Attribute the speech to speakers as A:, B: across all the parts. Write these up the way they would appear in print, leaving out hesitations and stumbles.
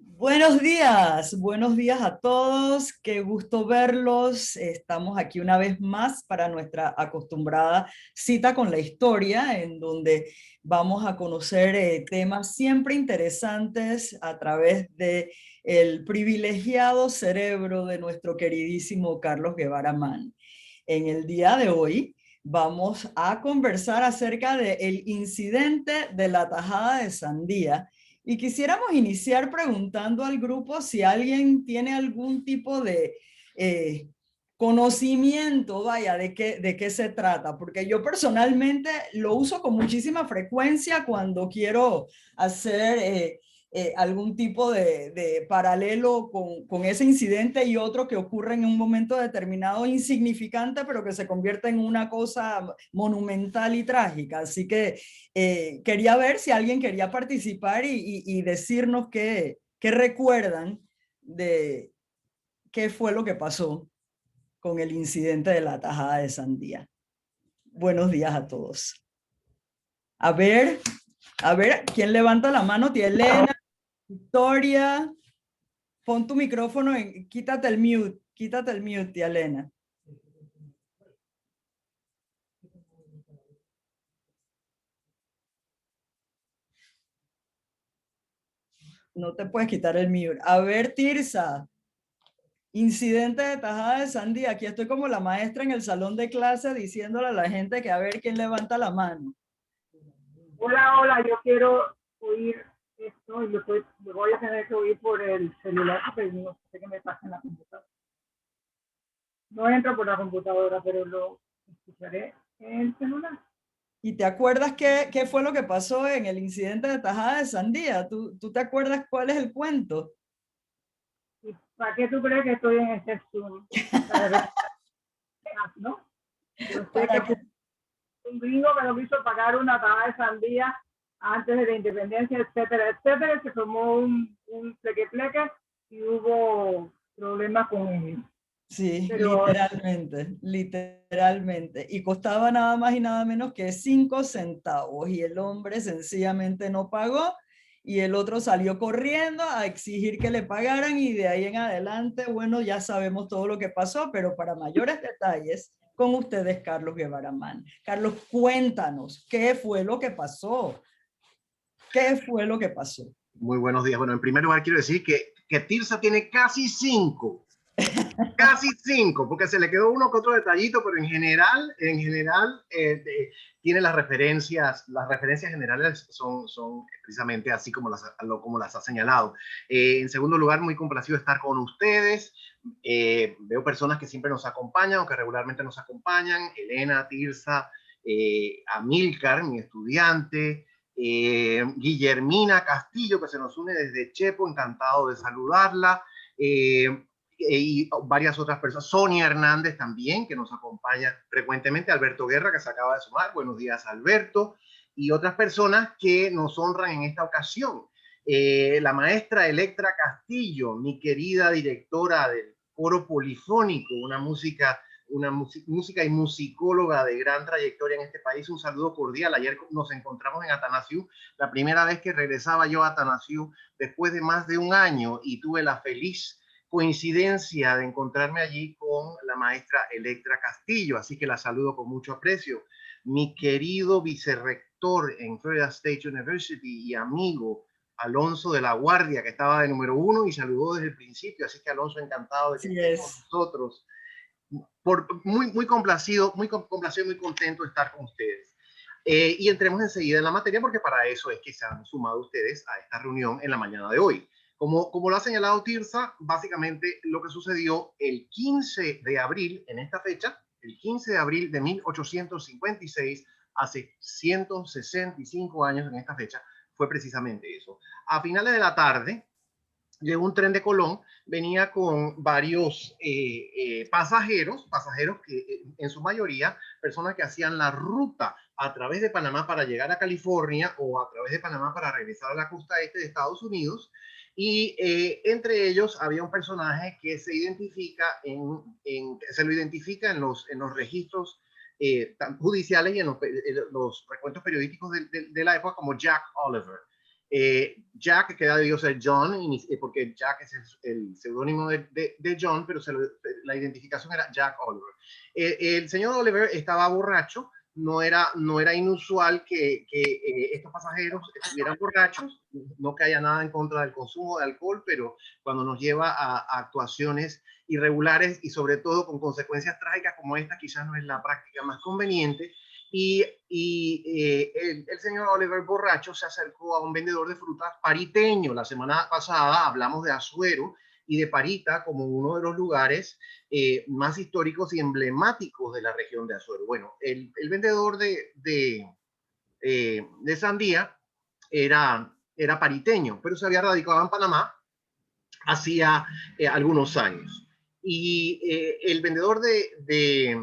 A: Buenos días a todos, qué gusto verlos. Estamos aquí una vez más para nuestra acostumbrada cita con la historia, en donde vamos a conocer temas siempre interesantes a través de el privilegiado cerebro de nuestro queridísimo Carlos Guevara Mann. En el día de hoy vamos a conversar acerca del incidente de la tajada de sandía. Y quisiéramos iniciar preguntando al grupo si alguien tiene algún tipo de eh, conocimiento, vaya, de qué se trata, porque yo personalmente lo uso con muchísima frecuencia cuando quiero hacer algún tipo de paralelo con ese incidente y otro que ocurre en un momento determinado insignificante, pero que se convierte en una cosa monumental y trágica. Así que quería ver si alguien quería participar y decirnos qué recuerdan de qué fue lo que pasó con el incidente de la tajada de sandía. Buenos días a todos. A ver, ¿quién levanta la mano? Tía Elena, Victoria, pon tu micrófono, quítate el mute, tía Elena. No te puedes quitar el mute. A ver, Tirsa, incidente de tajada de sandía. Aquí estoy como la maestra en el salón de clase diciéndole a la gente que a ver quién levanta la mano.
B: Hola, hola, yo quiero oír esto y lo voy a tener que oír por el celular porque no sé qué me pasa en la computadora. No entro por la computadora, pero lo escucharé en el celular.
A: ¿Y te acuerdas qué fue lo que pasó en el incidente de tajada de sandía? ¿Tú te acuerdas cuál es el cuento?
B: ¿Y para qué tú crees que estoy en este Zoom? ¿No? Yo sé que
A: Para que
B: fue un gringo que nos hizo pagar una tajada de sandía antes de la independencia, etcétera, etcétera, se formó un pleque-pleque y hubo problemas con él.
A: Sí,
B: Pero
A: literalmente. Y costaba nada más y nada menos que 5 centavos. Y el hombre sencillamente no pagó. Y el otro salió corriendo a exigir que le pagaran. Y de ahí en adelante, bueno, ya sabemos todo lo que pasó. Pero para mayores detalles, con ustedes, Carlos Guevara Mann. Carlos, cuéntanos, ¿qué fue lo que pasó? ¿Qué fue lo que pasó?
C: Muy buenos días. Bueno, en primer lugar quiero decir que Tirsa tiene casi cinco, porque se le quedó uno que otro detallito, pero en general tiene las referencias generales son precisamente así como las ha señalado. En segundo lugar, muy complacido de estar con ustedes. Veo personas que siempre nos acompañan o que regularmente nos acompañan: Elena, Tirsa, Amílcar, mi estudiante, Guillermina Castillo, que se nos une desde Chepo, encantado de saludarla. Y varias otras personas, Sonia Hernández también, que nos acompaña frecuentemente, Alberto Guerra, que se acaba de sumar, buenos días Alberto, y otras personas que nos honran en esta ocasión. La maestra Electra Castillo, mi querida directora del coro polifónico, música y musicóloga de gran trayectoria en este país, un saludo cordial. Ayer nos encontramos en Atanasiu, la primera vez que regresaba yo a Atanasiu después de más de un año, y tuve la feliz coincidencia de encontrarme allí con la maestra Electra Castillo, así que la saludo con mucho aprecio. Mi querido vicerrector en Florida State University y amigo Alonso de la Guardia, que estaba de número 1 y saludó desde el principio, así que Alonso, encantado de que
A: Así
C: estés con
A: es.
C: nosotros. Muy complacido, muy contento de estar con ustedes. Y entremos enseguida en la materia, porque para eso es que se han sumado ustedes a esta reunión en la mañana de hoy. Como lo ha señalado Tirsa, básicamente lo que sucedió el 15 de abril, en esta fecha, el 15 de abril de 1856, hace 165 años en esta fecha, fue precisamente eso. A finales de la tarde, llegó un tren de Colón, venía con varios pasajeros que en su mayoría personas que hacían la ruta a través de Panamá para llegar a California, o a través de Panamá para regresar a la costa este de Estados Unidos. Y entre ellos había un personaje que se lo identifica en los registros judiciales y en los recuentos periodísticos de la época como Jack Oliver. Jack, que debió ser John, porque Jack es el seudónimo de John, pero la identificación era Jack Oliver. El señor Oliver estaba borracho. No era inusual que estos pasajeros estuvieran borrachos, no que haya nada en contra del consumo de alcohol, pero cuando nos lleva a actuaciones irregulares y sobre todo con consecuencias trágicas como esta, quizás no es la práctica más conveniente. Y el señor Oliver borracho se acercó a un vendedor de frutas pariteño. La semana pasada hablamos de Azuero y de Parita como uno de los lugares más históricos y emblemáticos de la región de Azuero. Bueno, el vendedor de sandía era pariteño, pero se había radicado en Panamá hacía algunos años. Y el vendedor de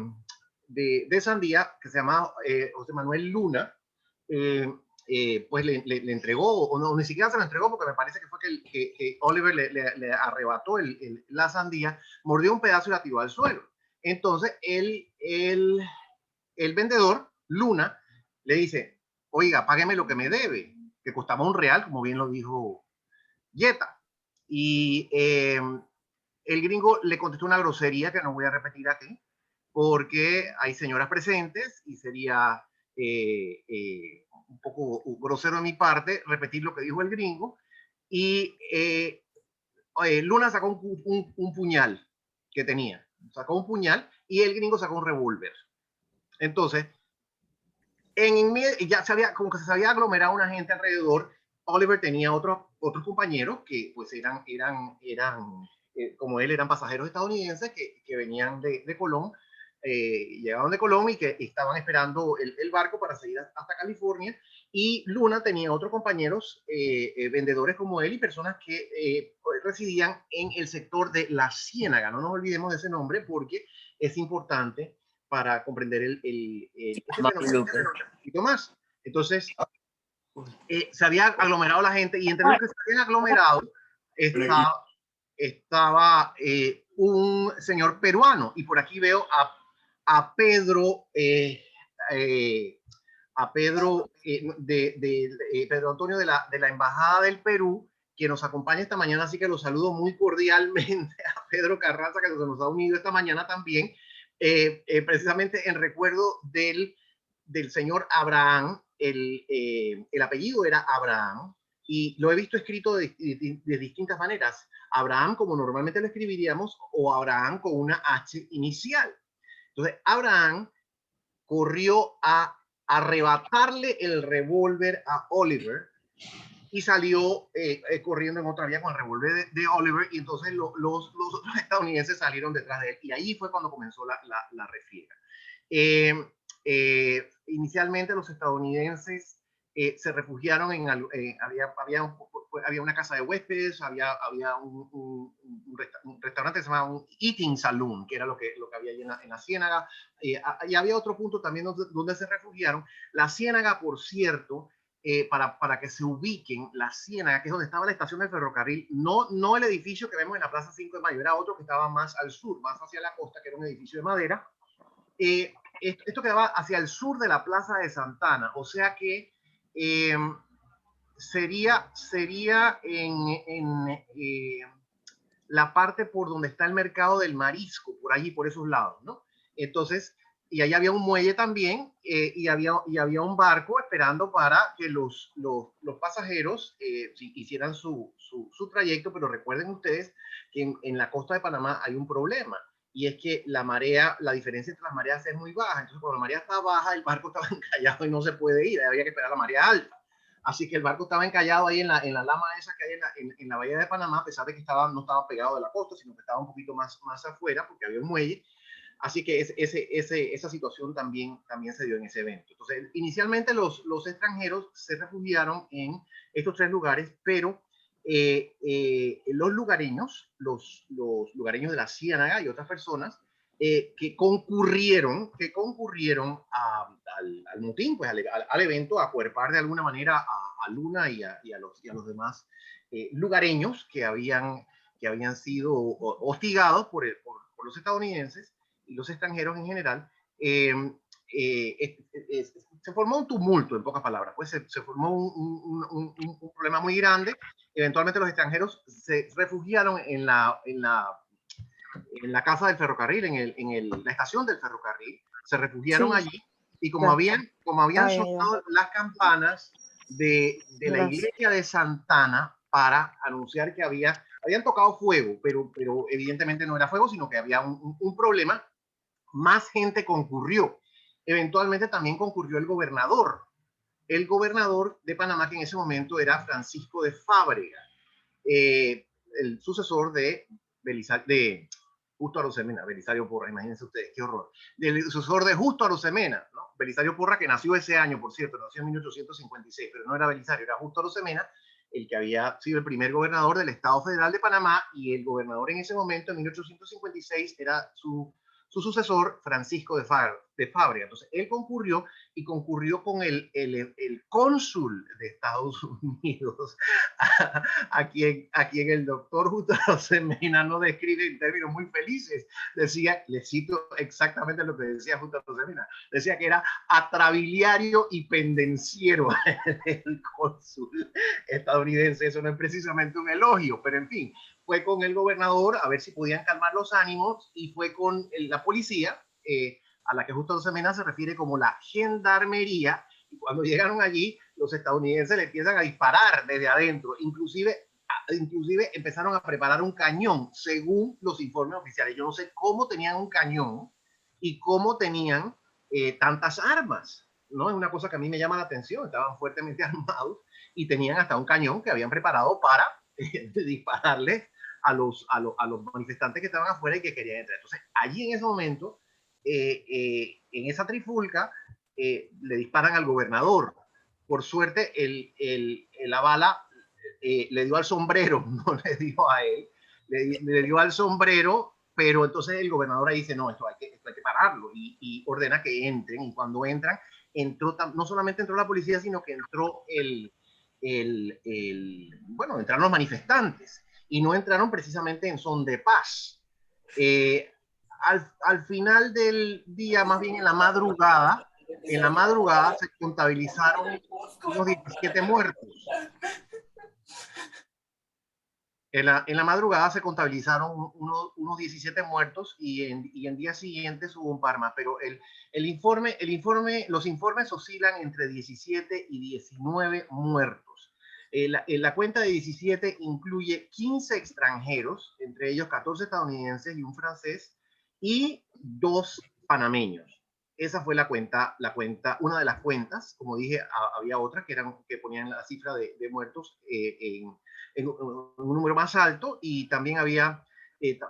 C: sandía, que se llamaba José Manuel Luna, pues le entregó, o no, ni siquiera se lo entregó, porque me parece que fue que Oliver le arrebató la sandía, mordió un pedazo y la tiró al suelo. Entonces, el vendedor, Luna, le dice, oiga, págueme lo que me debe, que costaba $1, como bien lo dijo Yeta. Y el gringo le contestó una grosería que no voy a repetir aquí, porque hay señoras presentes y sería un poco grosero de mi parte repetir lo que dijo el gringo. Y Luna sacó un puñal que tenía, sacó un puñal y el gringo sacó un revólver. Entonces, ya como que se había aglomerado una gente alrededor. Oliver tenía otros compañeros que pues eran como él, eran pasajeros estadounidenses que venían de Colón, llegaron de Colón y que estaban esperando el barco para seguir hasta California. Y Luna tenía otros compañeros vendedores como él y personas que residían en el sector de La Ciénaga. No nos olvidemos de ese nombre porque es importante para comprender ese fenómeno un poquito más. Entonces, se había aglomerado la gente y entre los que se habían aglomerado estaba un señor peruano. Y por aquí veo a Pedro, Pedro Antonio de la Embajada del Perú, que nos acompaña esta mañana, así que lo saludo muy cordialmente a Pedro Carranza, que nos ha unido esta mañana también, precisamente en recuerdo del señor Abraham. El apellido era Abraham y lo he visto escrito de distintas maneras. Abraham, como normalmente lo escribiríamos, o Abraham con una H inicial. Entonces, Abraham corrió a arrebatarle el revólver a Oliver y salió corriendo en otra vía con el revólver de Oliver, y entonces los otros estadounidenses salieron detrás de él, y ahí fue cuando comenzó la refriega. Inicialmente los estadounidenses se refugiaron había una casa de huéspedes, había un restaurante que se llamaba un eating saloon, que era lo que había allí en la Ciénaga, y había otro punto también donde se refugiaron. La Ciénaga, por cierto, para que se ubiquen, la Ciénaga, que es donde estaba la estación del ferrocarril, no el edificio que vemos en la Plaza 5 de Mayo, era otro que estaba más al sur, más hacia la costa, que era un edificio de madera. Esto quedaba hacia el sur de la Plaza de Santana, o sea que sería en la parte por donde está el mercado del marisco, por allí, por esos lados, ¿no? Entonces, y ahí había un muelle también, y había un barco esperando para que los pasajeros hicieran su trayecto, pero recuerden ustedes que en la costa de Panamá hay un problema, y es que la diferencia entre las mareas es muy baja. Entonces, cuando la marea está baja, el barco estaba encallado y no se puede ir, había que esperar la marea alta. Así que el barco estaba encallado ahí en la lama esa que hay en la bahía de Panamá, a pesar de que no estaba pegado de la costa, sino que estaba un poquito más afuera, porque había un muelle. Así que esa situación también se dio en ese evento. Entonces, inicialmente los extranjeros se refugiaron en estos 3 lugares, pero los lugareños de la Ciénaga y otras personas que concurrieron al motín, pues al evento, a acuerpar de alguna manera a Luna y a los demás lugareños que habían sido hostigados por los estadounidenses y los extranjeros en general. se formó un tumulto, en pocas palabras, pues se formó un problema muy grande. Eventualmente los extranjeros se refugiaron en la casa del ferrocarril, la estación del ferrocarril, se refugiaron
D: Sí,
C: allí, y como habían sonado las campanas de la iglesia de Santana para anunciar que habían tocado fuego, pero evidentemente no era fuego, sino que había un problema, más gente concurrió. Eventualmente también concurrió el gobernador de Panamá, que en ese momento era Francisco de Fábrega, el sucesor de Justo Arosemena, Belisario Porra, imagínense ustedes, qué horror. Del sucesor de Justo Arosemena, ¿no? Belisario Porra, que nació ese año, por cierto, nació en 1856, pero no era Belisario, era Justo Arosemena, el que había sido el primer gobernador del Estado Federal de Panamá, y el gobernador en ese momento, en 1856, era su sucesor, Francisco de Fábrega. Entonces, él concurrió con el cónsul de Estados Unidos, a quien el doctor Justo Arosemena no describe en términos muy felices. Decía, le cito exactamente lo que decía Justo Arosemena, decía que era atrabiliario y pendenciero el cónsul estadounidense. Eso no es precisamente un elogio, pero en fin, fue con el gobernador a ver si podían calmar los ánimos, y fue con la policía, a la que Justo Arosemena se refiere como la gendarmería, y cuando llegaron allí, los estadounidenses le empiezan a disparar desde adentro, inclusive empezaron a preparar un cañón, según los informes oficiales. Yo no sé cómo tenían un cañón y cómo tenían tantas armas, ¿no? Es una cosa que a mí me llama la atención. Estaban fuertemente armados y tenían hasta un cañón que habían preparado para dispararle a los manifestantes que estaban afuera y que querían entrar. Entonces, allí en ese momento, en esa trifulca, le disparan al gobernador. Por suerte, la bala le dio al sombrero, no le dio a él, le dio al sombrero, pero entonces el gobernador ahí dice, no, esto hay que pararlo, y ordena que entren, y cuando entran, no solamente entró la policía, sino que entró bueno, entraron los manifestantes, y no entraron precisamente en son de paz. Al final del día, más bien en la madrugada se contabilizaron unos 17 muertos. En la madrugada se contabilizaron unos 17 muertos, y en días siguientes hubo un par más, pero los informes oscilan entre 17 y 19 muertos. La cuenta de 17 incluye 15 extranjeros, entre ellos 14 estadounidenses y un francés, y 2 panameños. Esa fue la cuenta, una de las cuentas. Como dije, había otras que ponían la cifra de muertos en un número más alto, y también había,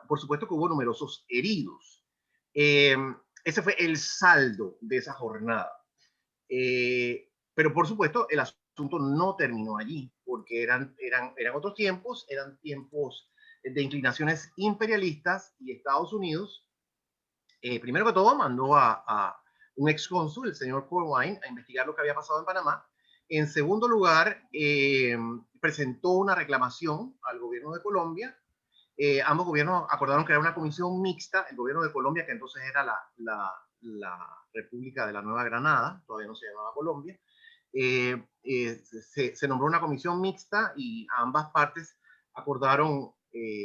C: por supuesto que hubo numerosos heridos. Ese fue el saldo de esa jornada. Pero por supuesto el asunto no terminó allí, porque eran otros tiempos, eran tiempos de inclinaciones imperialistas, y Estados Unidos, primero que todo, mandó a un excónsul, el señor Corwin, a investigar lo que había pasado en Panamá. En segundo lugar, presentó una reclamación al gobierno de Colombia. Ambos gobiernos acordaron crear una comisión mixta. El gobierno de Colombia, que entonces era la República de la Nueva Granada, todavía no se llamaba Colombia, se nombró una comisión mixta, y ambas partes acordaron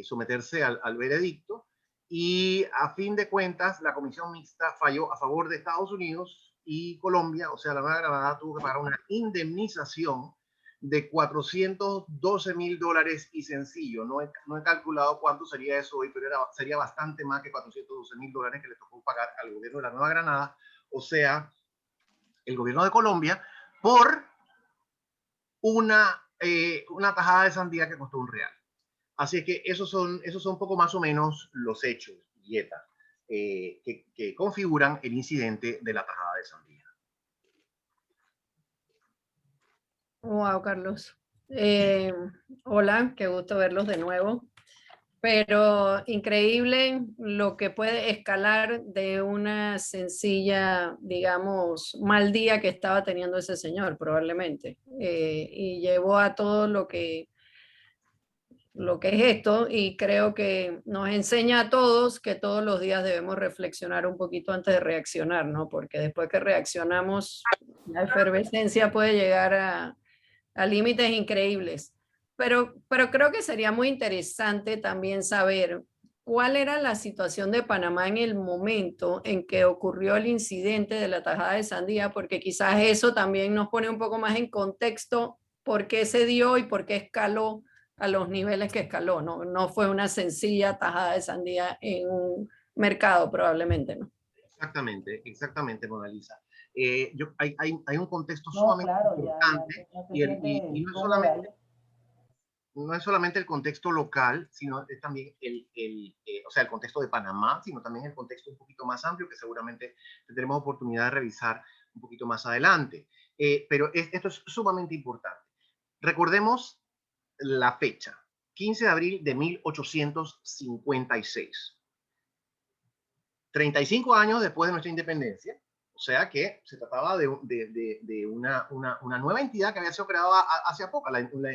C: someterse al veredicto, y a fin de cuentas la comisión mixta falló a favor de Estados Unidos, y Colombia, o sea, la Nueva Granada, tuvo que pagar una indemnización de $412,000 y sencillo. No he calculado cuánto sería eso hoy, pero sería bastante más que $412,000 que le tocó pagar al gobierno de la Nueva Granada, o sea, el gobierno de Colombia, por una tajada de sandía que costó $1. Así que esos son poco más o menos los hechos, Dieta, que configuran el incidente de la tajada de sandía.
D: Wow, Carlos. Hola, qué gusto verlos de nuevo. Pero increíble lo que puede escalar de una sencilla, digamos, mal día que estaba teniendo ese señor, probablemente. Y llevó a todo lo que lo que es esto, y creo que nos enseña a todos que todos los días debemos reflexionar un poquito antes de reaccionar, ¿no? Porque después que reaccionamos, la efervescencia puede llegar a límites increíbles. Pero creo que sería muy interesante también saber cuál era la situación de Panamá en el momento en que ocurrió el incidente de la tajada de sandía, porque quizás eso también nos pone un poco más en contexto por qué se dio y por qué escaló a los niveles que escaló. No, no fue una sencilla tajada de sandía en un mercado probablemente, ¿no?
C: Exactamente, exactamente, Mona Lisa. Hay un contexto
A: No,
C: sumamente
A: claro,
C: importante
A: no se
C: y
A: siente cómoda ahí.
C: no es solamente el contexto local, sino es también o sea, el contexto de Panamá, sino también el contexto un poquito más amplio que seguramente tendremos oportunidad de revisar un poquito más adelante. Pero esto es sumamente importante. Recordemos la fecha, 15 de abril de 1856. 35 años después de nuestra independencia, o sea que se trataba de una nueva entidad que había sido creada hace poco. La entidad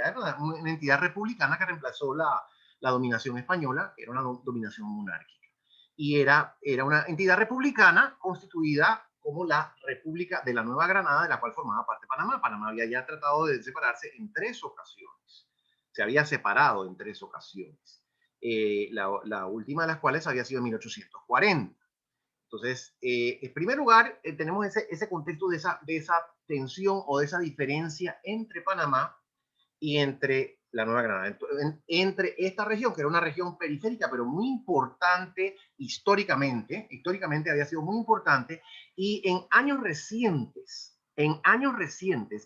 C: era una entidad republicana que reemplazó la dominación española, que era una dominación monárquica. Y era una entidad republicana constituida como la República de la Nueva Granada, de la cual formaba parte Panamá. Panamá había ya tratado de separarse en 3 ocasiones. Se había separado en 3 ocasiones. La última de las cuales había sido en 1840. Entonces, en primer lugar, tenemos ese contexto de esa tensión o de esa diferencia entre Panamá y entre la Nueva Granada, entre esta región, que era una región periférica, pero muy importante históricamente había sido muy importante, y en años recientes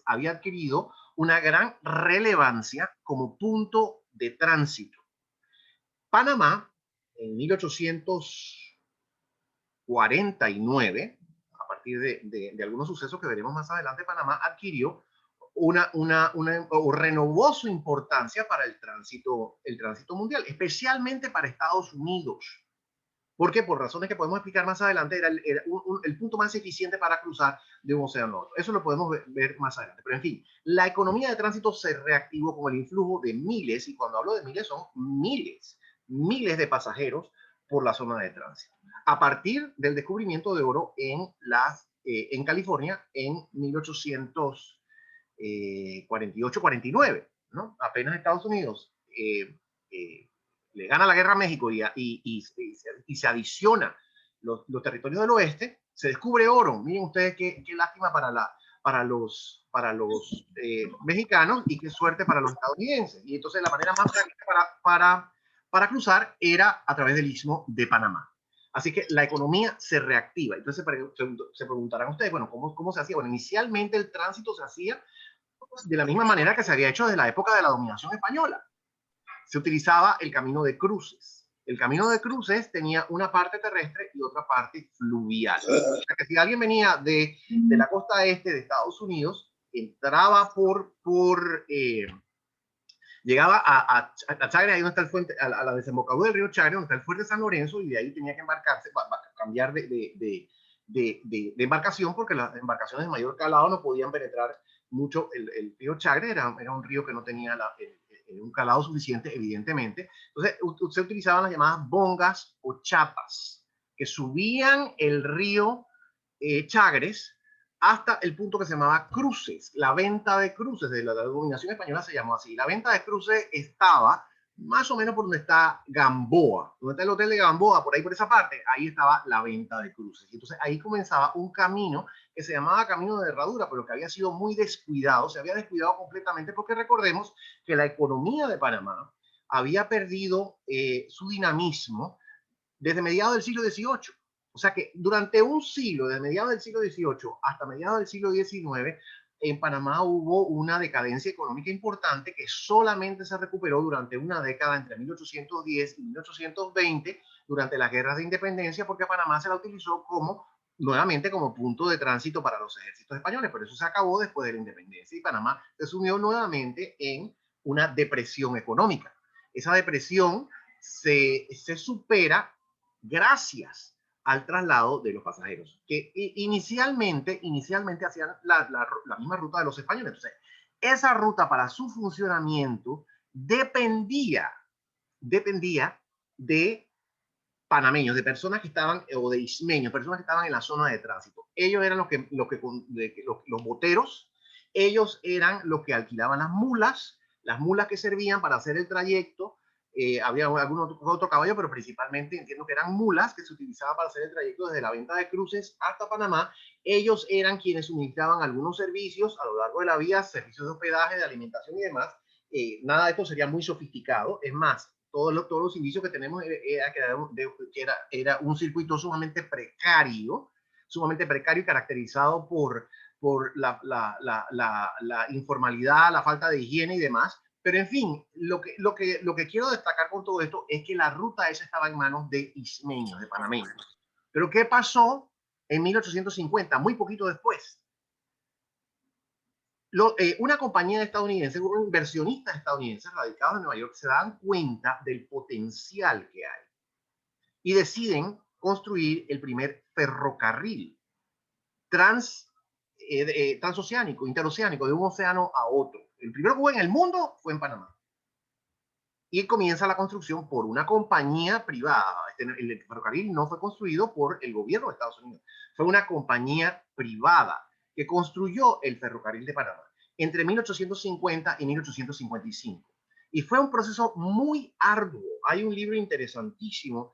C: había adquirido una gran relevancia como punto de tránsito. Panamá, en 1849, a partir de algunos sucesos que veremos más adelante, Panamá adquirió o renovó su importancia para el tránsito mundial, especialmente para Estados Unidos. Porque por razones que podemos explicar más adelante, era el punto más eficiente para cruzar de un océano a otro. Eso lo podemos ver más adelante. Pero en fin, la economía de tránsito se reactivó con el influjo de miles, y cuando hablo de miles son miles de pasajeros por la zona de tránsito. A partir del descubrimiento de oro en California en 1848-49, ¿no? Apenas Estados Unidos le gana la guerra a México y se adiciona los territorios del oeste, se descubre oro. Miren ustedes qué lástima para los mexicanos y qué suerte para los estadounidenses. Y entonces la manera más práctica para cruzar era a través del Istmo de Panamá. Así que la economía se reactiva. Entonces se preguntarán ustedes, bueno, ¿cómo se hacía? Bueno, inicialmente el tránsito se hacía de la misma manera que se había hecho desde la época de la dominación española. Se utilizaba el camino de cruces. El camino de cruces tenía una parte terrestre y otra parte fluvial. O sea que si alguien venía de la costa este de Estados Unidos, entraba llegaba a Chagres, ahí donde está el fuente, a la desembocadura del río Chagres, donde está el fuerte San Lorenzo, y de ahí tenía que embarcarse, cambiar de embarcación, porque las embarcaciones de mayor calado no podían penetrar mucho el río Chagres. Era un río que no tenía un calado suficiente, evidentemente. Entonces, se utilizaban las llamadas bongas o chapas, que subían el río Chagres hasta el punto que se llamaba Cruces. La venta de cruces de la dominación española se llamó así. La venta de cruces estaba más o menos por donde está Gamboa, donde está el hotel de Gamboa, por ahí por esa parte, ahí estaba la venta de cruces. Y entonces ahí comenzaba un camino que se llamaba Camino de Herradura, pero que había sido muy descuidado, se había descuidado completamente, porque recordemos que la economía de Panamá había perdido su dinamismo desde mediados del siglo XVIII. O sea que durante un siglo, desde mediados del siglo XVIII hasta mediados del siglo XIX, en Panamá hubo una decadencia económica importante que solamente se recuperó durante una década entre 1810 y 1820, durante las guerras de independencia, porque Panamá se la utilizó nuevamente como punto de tránsito para los ejércitos españoles. Pero eso se acabó después de la independencia y Panamá se sumió nuevamente en una depresión económica. Esa depresión se supera gracias al traslado de los pasajeros, que inicialmente hacían la misma ruta de los españoles. Entonces, esa ruta, para su funcionamiento, dependía de panameños, de personas que estaban, o de ismeños, personas que estaban en la zona de tránsito. Ellos eran los boteros, ellos eran los que alquilaban las mulas que servían para hacer el trayecto. Había algún otro caballo, pero principalmente entiendo que eran mulas que se utilizaban para hacer el trayecto desde la venta de cruces hasta Panamá. Ellos eran quienes suministraban algunos servicios a lo largo de la vía, servicios de hospedaje, de alimentación y demás. Nada de esto sería muy sofisticado. Es más, todos los indicios que tenemos era un circuito sumamente precario y caracterizado por la informalidad, la falta de higiene y demás. Pero en fin, lo que quiero destacar con todo esto es que la ruta esa estaba en manos de ismeños, de panameños. Pero ¿qué pasó en 1850? Muy poquito después. Una compañía estadounidense, un inversionista estadounidense radicados en Nueva York, se dan cuenta del potencial que hay y deciden construir el primer ferrocarril transoceánico, interoceánico, de un océano a otro. El primero que hubo en el mundo fue en Panamá. Y comienza la construcción por una compañía privada. El ferrocarril no fue construido por el gobierno de Estados Unidos, fue una compañía privada que construyó el ferrocarril de Panamá entre 1850 y 1855. Y fue un proceso muy arduo. Hay un libro interesantísimo,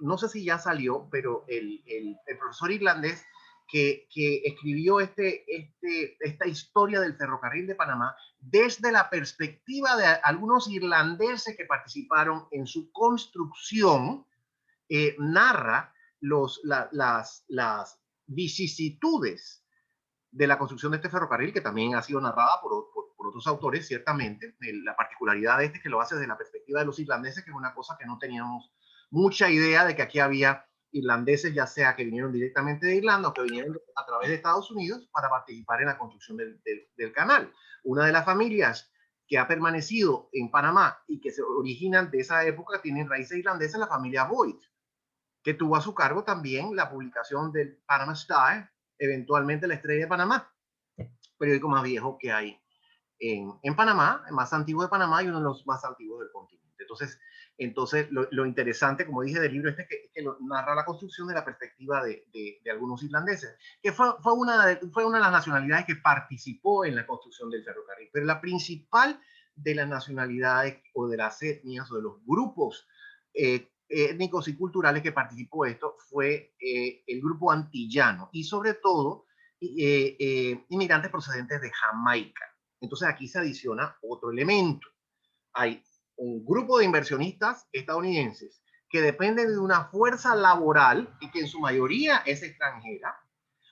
C: no sé si ya salió, pero el profesor irlandés que escribió esta historia del ferrocarril de Panamá desde la perspectiva de algunos irlandeses que participaron en su construcción, narra las vicisitudes de la construcción de este ferrocarril, que también ha sido narrada por otros autores, ciertamente. La particularidad de este es que lo hace desde la perspectiva de los irlandeses, que es una cosa que no teníamos mucha idea de que aquí había irlandeses, ya sea que vinieron directamente de Irlanda o que vinieron a través de Estados Unidos para participar en la construcción del canal. Una de las familias que ha permanecido en Panamá y que se originan de esa época, tienen raíces irlandesas, la familia Boyd, que tuvo a su cargo también la publicación del Panama Star, eventualmente la Estrella de Panamá, periódico más viejo que hay en Panamá, el más antiguo de Panamá y uno de los más antiguos del continente. Entonces lo interesante, como dije, del libro es que narra la construcción de la perspectiva de algunos irlandeses, que fue una de las nacionalidades que participó en la construcción del ferrocarril. Pero la principal de las nacionalidades o de las etnias o de los grupos étnicos y culturales que participó esto fue el grupo antillano y sobre todo inmigrantes procedentes de Jamaica. Entonces aquí se adiciona otro elemento. Hay un grupo de inversionistas estadounidenses que dependen de una fuerza laboral y que en su mayoría es extranjera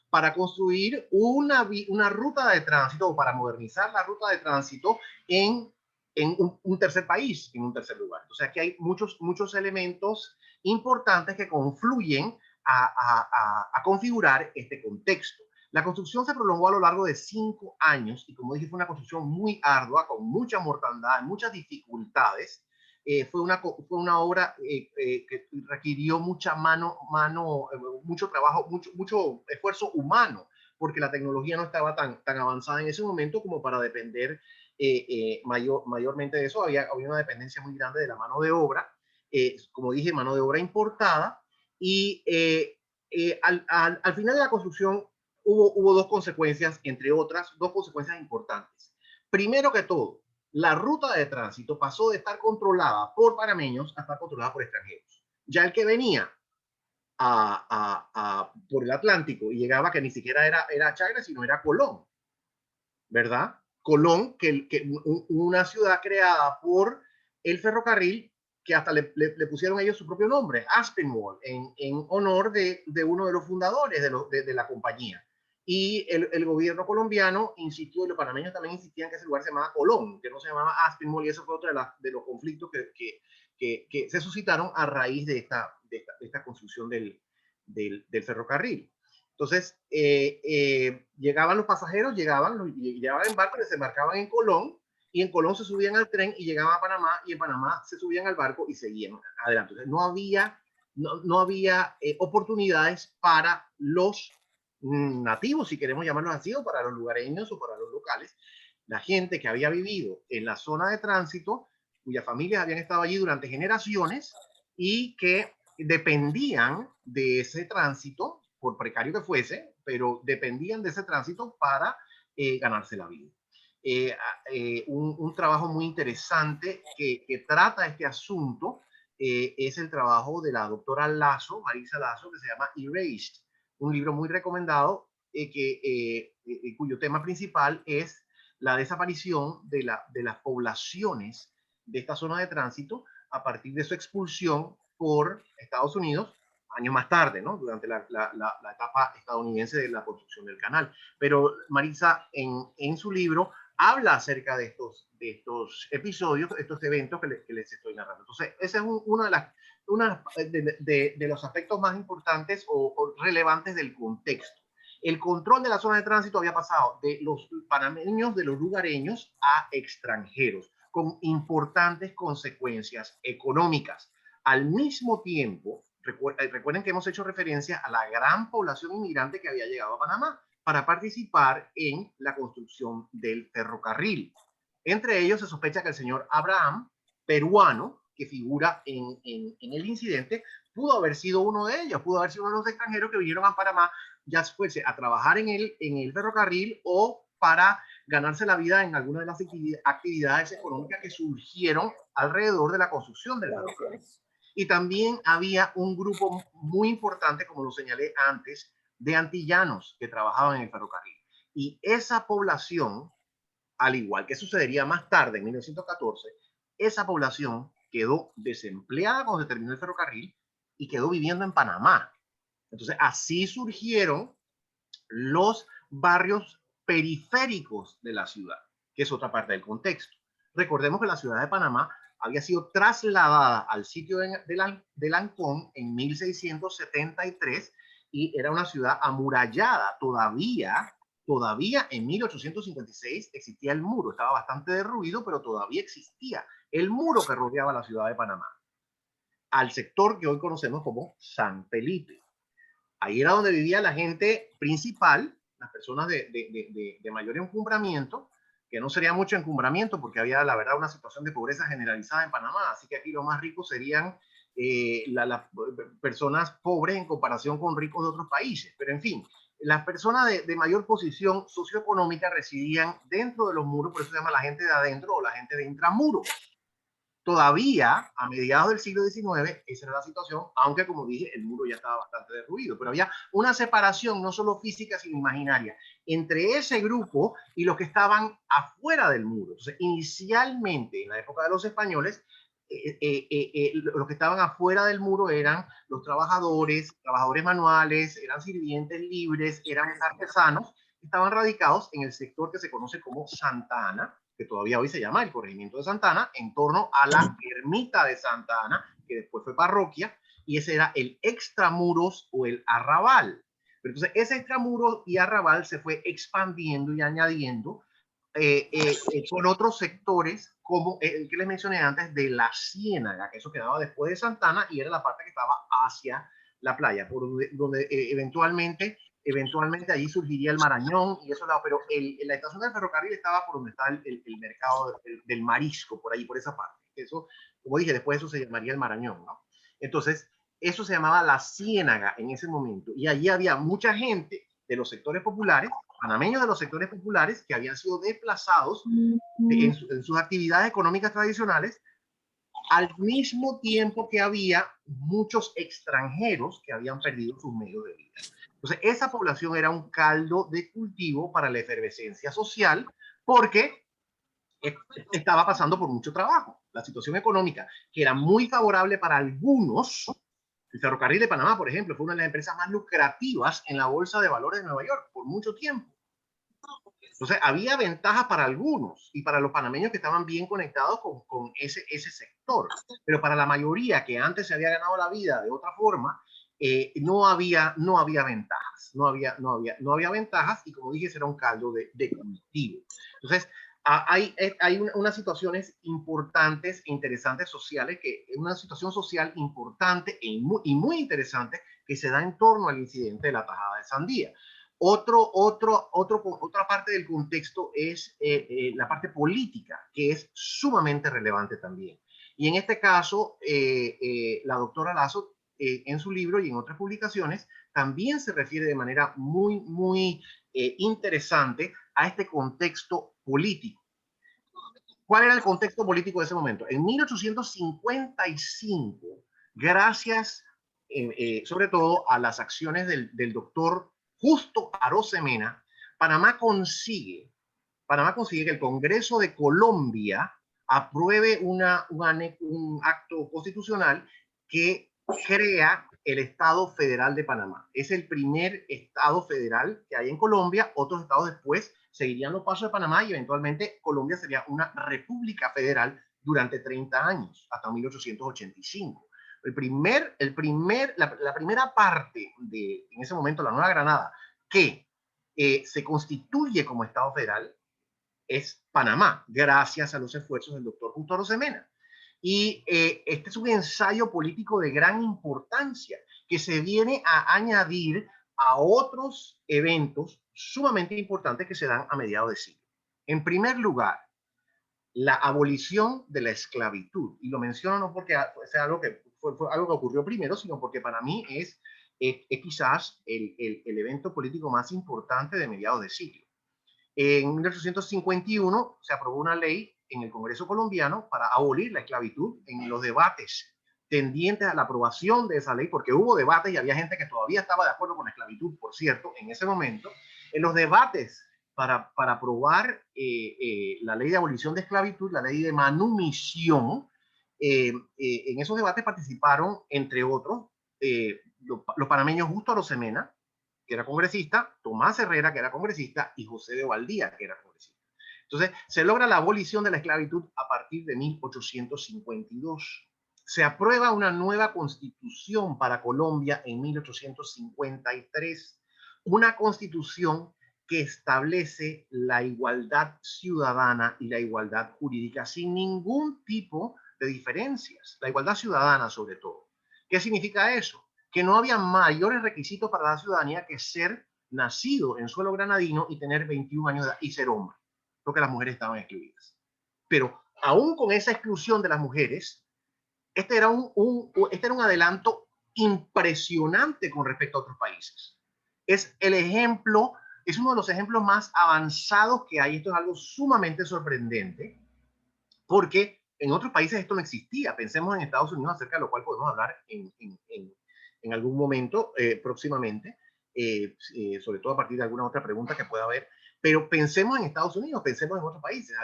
C: para construir una ruta de tránsito o para modernizar la ruta de tránsito en un tercer país, en un tercer lugar. O sea, aquí hay muchos elementos importantes que confluyen a configurar este contexto. La construcción se prolongó a lo largo de 5 años y, como dije, fue una construcción muy ardua, con mucha mortandad, muchas dificultades. Fue una obra que requirió mucho trabajo, mucho esfuerzo humano, porque la tecnología no estaba tan avanzada en ese momento como para depender mayormente de eso. Había una dependencia muy grande de la mano de obra, como dije, mano de obra importada, y al final de la construcción hubo dos consecuencias, entre otras, dos consecuencias importantes. Primero que todo, la ruta de tránsito pasó de estar controlada por panameños a estar controlada por extranjeros. Ya el que venía por el Atlántico y llegaba, que ni siquiera era Chagres, sino era Colón, ¿verdad? Colón, que una ciudad creada por el ferrocarril, que hasta le pusieron ellos su propio nombre, Aspinwall, en honor de uno de los fundadores de la compañía. Y el gobierno colombiano insistió, y los panameños también insistían, que ese lugar se llamaba Colón, que no se llamaba Aspinwall, y eso fue otro de los conflictos que se suscitaron a raíz de esta construcción del ferrocarril. Entonces, llegaban los pasajeros, llegaban en barco, desembarcaban en Colón, y en Colón se subían al tren y llegaban a Panamá, y en Panamá se subían al barco y seguían adelante. Entonces, no había oportunidades para los nativos, si queremos llamarlos así, o para los lugareños o para los locales, la gente que había vivido en la zona de tránsito, cuyas familias habían estado allí durante generaciones y que dependían de ese tránsito, por precario que fuese, pero dependían de ese tránsito para ganarse la vida. Un trabajo muy interesante que trata este asunto es el trabajo de la doctora Lazo, Marisa Lazo, que se llama Erased, un libro muy recomendado cuyo tema principal es la desaparición de las poblaciones de esta zona de tránsito a partir de su expulsión por Estados Unidos años más tarde, ¿no? Durante la etapa estadounidense de la construcción del canal. Pero Marisa, en su libro, habla acerca de estos episodios, estos eventos que les estoy narrando. Entonces, ese es uno de los aspectos más importantes o relevantes del contexto. El control de la zona de tránsito había pasado de los panameños, de los lugareños, a extranjeros, con importantes consecuencias económicas. Al mismo tiempo, recuerden que hemos hecho referencia a la gran población inmigrante que había llegado a Panamá para participar en la construcción del ferrocarril. Entre ellos se sospecha que el señor Abraham, peruano, que figura en el incidente, pudo haber sido uno de ellos, pudo haber sido uno de los extranjeros que vinieron a Panamá, ya fuese a trabajar en el ferrocarril o para ganarse la vida en alguna de las actividades económicas que surgieron alrededor de la construcción del ferrocarril. Y también había un grupo muy importante, como lo señalé antes, de antillanos que trabajaban en el ferrocarril. Y esa población, al igual que sucedería más tarde, en 1914, esa población quedó desempleada cuando se terminó el ferrocarril y quedó viviendo en Panamá. Entonces, así surgieron los barrios periféricos de la ciudad, que es otra parte del contexto. Recordemos que la ciudad de Panamá había sido trasladada al sitio de Ancón en 1673 y era una ciudad amurallada. Todavía en 1856 existía el muro, estaba bastante derruido, pero todavía existía el muro que rodeaba la ciudad de Panamá, al sector que hoy conocemos como San Felipe. Ahí era donde vivía la gente principal, las personas de mayor encumbramiento, que no sería mucho encumbramiento porque había, la verdad, una situación de pobreza generalizada en Panamá, así que aquí los más ricos serían las personas pobres en comparación con ricos de otros países. Pero en fin, las personas de mayor posición socioeconómica residían dentro de los muros, por eso se llama la gente de adentro o la gente de intramuro. Todavía, a mediados del siglo XIX, esa era la situación, aunque como dije, el muro ya estaba bastante derruido, pero había una separación no solo física, sino imaginaria, entre ese grupo y los que estaban afuera del muro. Entonces, inicialmente, en la época de los españoles, los que estaban afuera del muro eran los trabajadores manuales, eran sirvientes libres, eran artesanos, que estaban radicados en el sector que se conoce como Santa Ana, que todavía hoy se llama el Corregimiento de Santa Ana, en torno a la ermita de Santa Ana, que después fue parroquia, y ese era el extramuros o el arrabal. Pero entonces ese extramuros y arrabal se fue expandiendo y añadiendo con otros sectores, como el que les mencioné antes, de la Ciénaga, que eso quedaba después de Santa Ana y era la parte que estaba hacia la playa, por donde eventualmente allí surgiría el Marañón y eso, pero la estación del ferrocarril estaba por donde está el mercado del marisco, por ahí, por esa parte. Eso, como dije, después eso se llamaría el Marañón, ¿no? Entonces, eso se llamaba la Ciénaga en ese momento y allí había mucha gente de los sectores populares, panameños de los sectores populares que habían sido desplazados en sus actividades económicas tradicionales, al mismo tiempo que había muchos extranjeros que habían perdido sus medios de vida. Entonces, esa población era un caldo de cultivo para la efervescencia social porque estaba pasando por mucho trabajo. La situación económica, que era muy favorable para algunos, el ferrocarril de Panamá, por ejemplo, fue una de las empresas más lucrativas en la bolsa de valores de Nueva York por mucho tiempo. Entonces, había ventajas para algunos y para los panameños que estaban bien conectados con ese sector. Pero para la mayoría que antes se había ganado la vida de otra forma, no había ventajas. No había ventajas y, como dije, era un caldo de cultivo. Entonces, hay unas situaciones importantes e interesantes sociales, una situación social importante y muy interesante que se da en torno al incidente de la tajada de Sandía. Otra parte del contexto es la parte política, que es sumamente relevante también. Y en este caso, la doctora Lazo, en su libro y en otras publicaciones, también se refiere de manera muy interesante a este contexto político. ¿Cuál era el contexto político de ese momento? En 1855, gracias sobre todo a las acciones del doctor Justo Arosemena, Panamá consigue que el Congreso de Colombia apruebe un acto constitucional que crea el Estado Federal de Panamá. Es el primer Estado federal que hay en Colombia. Otros estados después seguirían los pasos de Panamá y eventualmente Colombia sería una república federal durante 30 años, hasta 1885. La primera parte de, en ese momento, la Nueva Granada, que se constituye como Estado federal, es Panamá, gracias a los esfuerzos del doctor Justo Arosemena. Y este es un ensayo político de gran importancia que se viene a añadir a otros eventos sumamente importantes que se dan a mediados de siglo. En primer lugar, la abolición de la esclavitud. Y lo menciono no porque sea algo que fue algo que ocurrió primero, sino porque para mí es quizás el evento político más importante de mediados de siglo. En 1851 se aprobó una ley en el Congreso colombiano para abolir la esclavitud. En los debates tendientes a la aprobación de esa ley, porque hubo debates y había gente que todavía estaba de acuerdo con la esclavitud, por cierto, en ese momento, en los debates para aprobar la ley de abolición de esclavitud, la ley de manumisión, en esos debates participaron, entre otros, los panameños Justo Arosemena, que era congresista, Tomás Herrera, que era congresista, y José de Valdía, que era congresista. Entonces, se logra la abolición de la esclavitud a partir de 1852. Se aprueba una nueva constitución para Colombia en 1853, una constitución que establece la igualdad ciudadana y la igualdad jurídica sin ningún tipo de diferencias, la igualdad ciudadana sobre todo. ¿Qué significa eso? Que no había mayores requisitos para la ciudadanía que ser nacido en suelo granadino y tener 21 años de edad y ser hombre, porque las mujeres estaban excluidas. Pero aún con esa exclusión de las mujeres, este era un adelanto impresionante con respecto a otros países. Es uno de los ejemplos más avanzados que hay. Esto es algo sumamente sorprendente, porque en otros países esto no existía. Pensemos en Estados Unidos, acerca de lo cual podemos hablar en algún momento próximamente, sobre todo a partir de alguna otra pregunta que pueda haber. Pero pensemos en Estados Unidos, pensemos en otros países.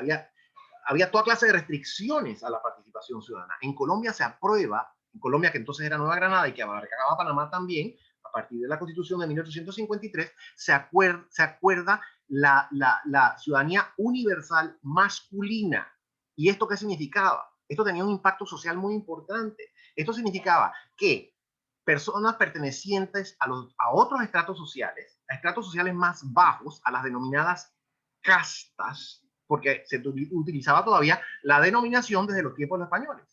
C: Había toda clase de restricciones a la participación ciudadana. En Colombia se aprueba, en Colombia que entonces era Nueva Granada y que abarcaba Panamá también, a partir de la Constitución de 1853, se acuerda la ciudadanía universal masculina. ¿Y esto qué significaba? Esto tenía un impacto social muy importante. Esto significaba que personas pertenecientes a otros estratos sociales, a estratos sociales más bajos, a las denominadas castas, porque se utilizaba todavía la denominación desde los tiempos de los españoles.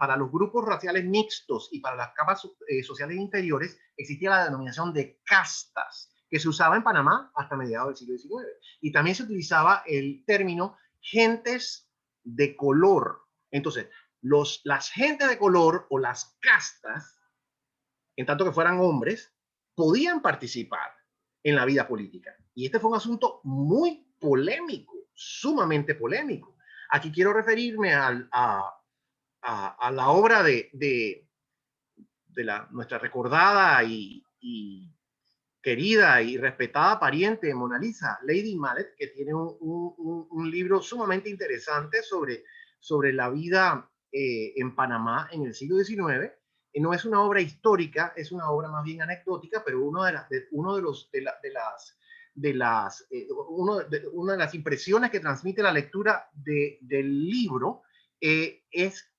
C: Para los grupos raciales mixtos y para las capas sociales inferiores existía la denominación de castas, que se usaba en Panamá hasta mediados del siglo XIX. Y también se utilizaba el término gentes de color. Entonces, las gentes de color o las castas, en tanto que fueran hombres, podían participar en la vida política. Y este fue un asunto muy polémico, sumamente polémico. Aquí quiero referirme a la obra de nuestra recordada y querida y respetada pariente Mona Lisa, Lady Mallet, que tiene un libro sumamente interesante sobre la vida en Panamá en el siglo XIX. No es una obra histórica, es una obra más bien anecdótica, pero una de las impresiones que transmite la lectura del libro es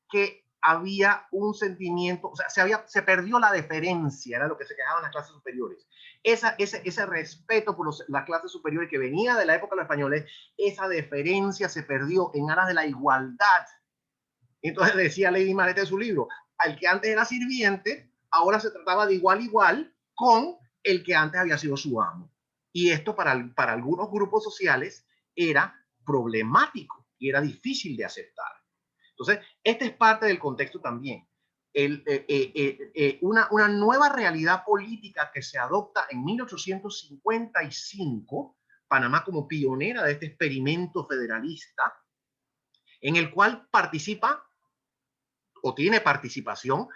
C: que había un sentimiento, o sea, se perdió la deferencia, era lo que se quejaban las clases superiores. Ese respeto por las clases superiores que venía de la época de los españoles, esa deferencia se perdió en aras de la igualdad. Entonces decía Lady Mallet en su libro, al que antes era sirviente, ahora se trataba de igual a igual con el que antes había sido su amo. Y esto para algunos grupos sociales era problemático y era difícil de aceptar. Entonces, este es parte del contexto también. Una nueva realidad política que se adopta en 1855, Panamá como pionera de este experimento federalista, en el cual participa o tiene participación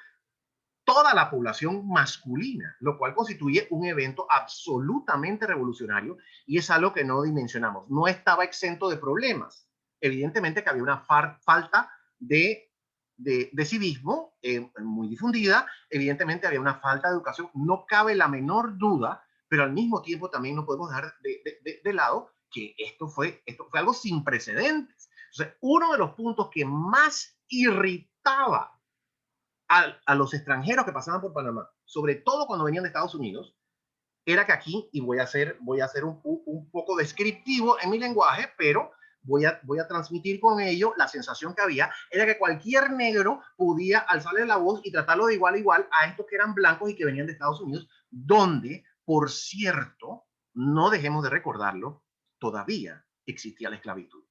C: toda la población masculina, lo cual constituye un evento absolutamente revolucionario y es algo que no dimensionamos. No estaba exento de problemas. Evidentemente que había una falta de civismo muy difundida, evidentemente había una falta de educación, no cabe la menor duda, pero al mismo tiempo también no podemos dejar de lado que esto fue algo sin precedentes. Entonces, uno de los puntos que más irritaba a los extranjeros que pasaban por Panamá, sobre todo cuando venían de Estados Unidos, era que aquí, y voy a ser un poco descriptivo en mi lenguaje, pero voy a transmitir con ello la sensación que había, era que cualquier negro podía alzarle la voz y tratarlo de igual a igual a estos que eran blancos y que venían de Estados Unidos, donde, por cierto, no dejemos de recordarlo, todavía existía la esclavitud.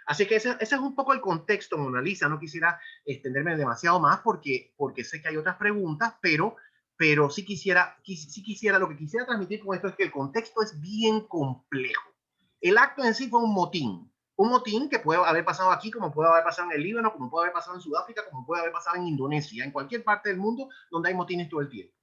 C: Así que ese es un poco el contexto, Mona Lisa. No quisiera extenderme demasiado más porque sé que hay otras preguntas, pero sí quisiera, lo que quisiera transmitir con esto es que el contexto es bien complejo. El acto en sí fue un motín que puede haber pasado aquí, como puede haber pasado en el Líbano, como puede haber pasado en Sudáfrica, como puede haber pasado en Indonesia, en cualquier parte del mundo donde hay motines todo el tiempo.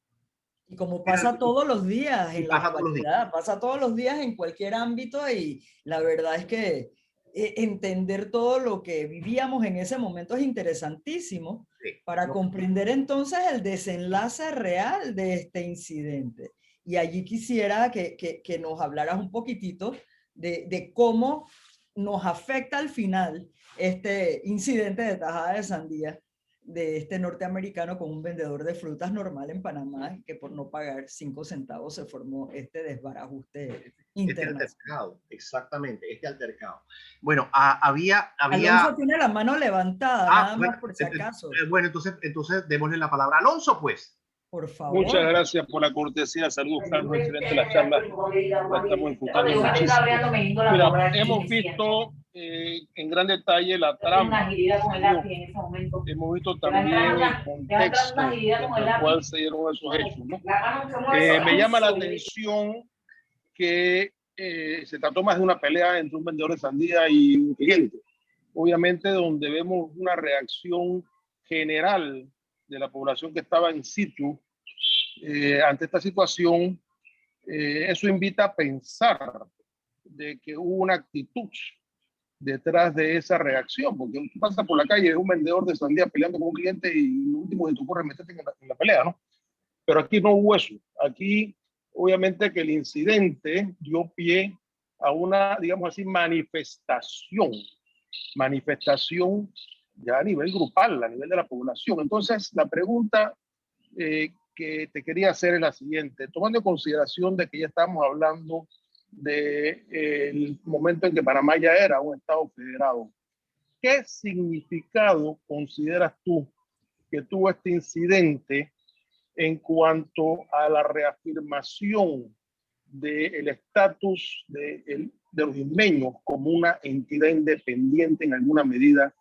A: Y como pasa todos los días en la actualidad, pasa todos los días en cualquier ámbito, y la verdad es que entender todo lo que vivíamos en ese momento es interesantísimo para comprender entonces el desenlace real de este incidente. Y allí quisiera que nos hablaras un poquitito de cómo nos afecta al final este incidente de tajada de sandía de este norteamericano con un vendedor de frutas normal en Panamá, que por no pagar 5 centavos se formó este desbarajuste internacional.
C: Este altercado, exactamente, este altercado. Bueno, había...
A: Alonso tiene la mano levantada, nada más por si acaso.
C: Bueno, entonces démosle la palabra a Alonso, pues.
A: Por favor.
E: Muchas gracias por la cortesía. Saludos, Carlos. Excelente la charla. La estamos disfrutando muchísimo. Mira, hemos visto en gran detalle la trama. Hemos visto también el contexto en el cual se dieron esos hechos, ¿no? Me llama la atención que se trató más de una pelea entre un vendedor de sandía y un cliente. Obviamente, donde vemos una reacción general de la población que estaba in situ ante esta situación, eso invita a pensar de que hubo una actitud detrás de esa reacción, porque tú pasas por la calle de un vendedor de sandía peleando con un cliente y lo último que te ocurre es meterte en la pelea, ¿no? Pero aquí no hubo eso. Aquí, obviamente, que el incidente dio pie a una, digamos así, manifestación ya a nivel grupal, a nivel de la población. Entonces, la pregunta que te quería hacer es la siguiente, tomando en consideración de que ya estamos hablando del momento en que Panamá ya era un estado federado, ¿qué significado consideras tú que tuvo este incidente en cuanto a la reafirmación del estatus de los ismeños como una entidad independiente en alguna medida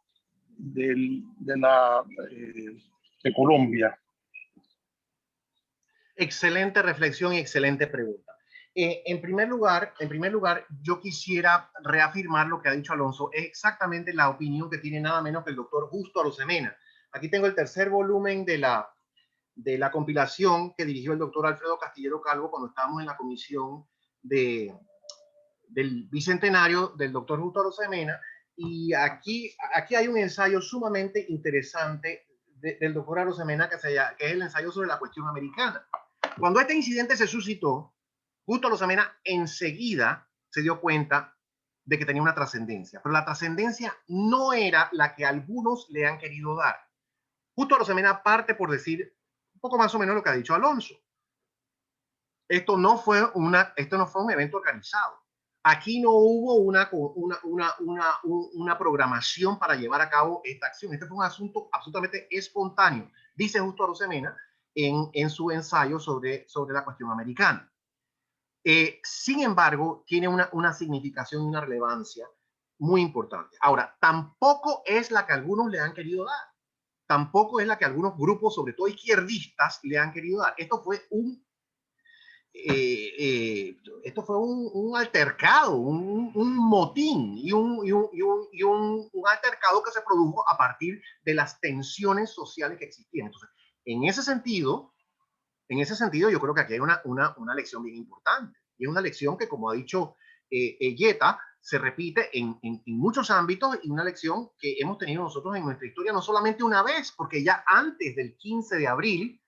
E: de Colombia?
C: Excelente reflexión y excelente pregunta. En primer lugar, yo quisiera reafirmar lo que ha dicho Alonso. Es exactamente la opinión que tiene nada menos que el doctor Justo Arosemena. Aquí tengo el tercer volumen de la compilación que dirigió el doctor Alfredo Castillero Calvo cuando estábamos en la comisión del bicentenario del doctor Justo Arosemena. Y aquí hay un ensayo sumamente interesante del doctor Arosemena que es el ensayo sobre la cuestión americana. Cuando este incidente se suscitó, Justo Arosemena enseguida se dio cuenta de que tenía una trascendencia, pero la trascendencia no era la que algunos le han querido dar. Justo Arosemena parte por decir un poco más o menos lo que ha dicho Alonso. Esto no fue un evento organizado. Aquí no hubo una programación para llevar a cabo esta acción. Este fue un asunto absolutamente espontáneo. Dice Justo Arosemena en su ensayo sobre la cuestión americana. Sin embargo, tiene una significación y una relevancia muy importante. Ahora, tampoco es la que algunos le han querido dar. Tampoco es la que algunos grupos, sobre todo izquierdistas, le han querido dar. Esto fue un altercado, un motín y un altercado que se produjo a partir de las tensiones sociales que existían. Entonces, en ese sentido, yo creo que aquí hay una lección bien importante. Y es una lección que, como ha dicho Yeta, se repite en muchos ámbitos, y una lección que hemos tenido nosotros en nuestra historia no solamente una vez, porque ya antes del 15 de abril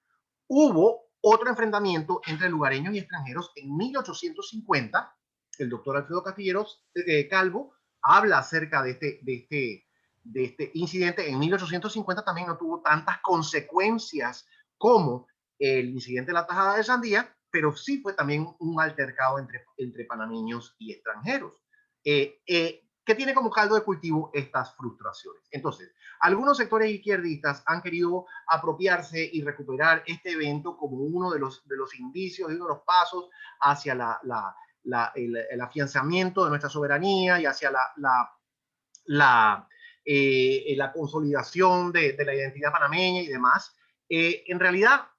C: hubo otro enfrentamiento entre lugareños y extranjeros en 1850. El doctor Alfredo Castilleros Calvo habla acerca de este incidente. En 1850 también no tuvo tantas consecuencias como el incidente de la tajada de sandía, pero sí fue también un altercado entre panameños y extranjeros, que tiene como caldo de cultivo estas frustraciones. Entonces, algunos sectores izquierdistas han querido apropiarse y recuperar este evento como uno de los indicios y uno de los pasos hacia el afianzamiento de nuestra soberanía y hacia la consolidación de la identidad panameña y demás. En realidad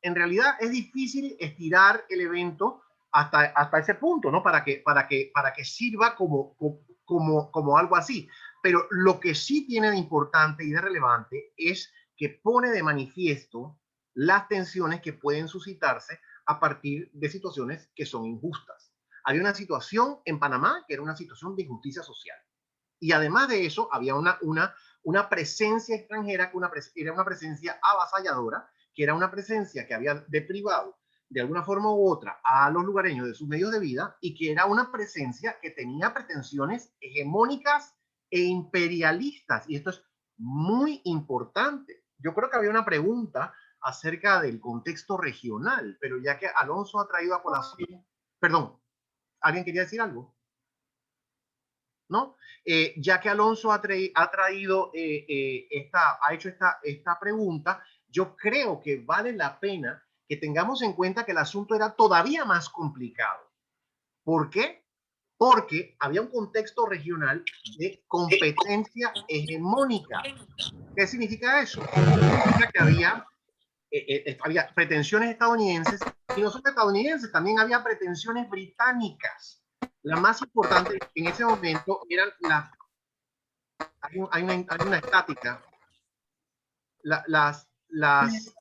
C: es difícil estirar el evento hasta ese punto, ¿no? Para que sirva como algo así. Pero lo que sí tiene de importante y de relevante es que pone de manifiesto las tensiones que pueden suscitarse a partir de situaciones que son injustas. Había una situación en Panamá que era una situación de injusticia social. Y además de eso, había una presencia extranjera que era una presencia avasalladora, que era una presencia que había deprivado de alguna forma u otra a los lugareños de sus medios de vida, y que era una presencia que tenía pretensiones hegemónicas e imperialistas. Y esto es muy importante. Yo creo que había una pregunta acerca del contexto regional, pero ya que Alonso ha traído a colación... Perdón, ¿alguien quería decir algo? ¿No? Ya que Alonso ha hecho esta pregunta, yo creo que vale la pena que tengamos en cuenta que el asunto era todavía más complicado. ¿Por qué? Porque había un contexto regional de competencia hegemónica. ¿Qué significa eso? Significa que había pretensiones estadounidenses, y no solo estadounidenses, también había pretensiones británicas. La más importante en ese momento eran hay una estática.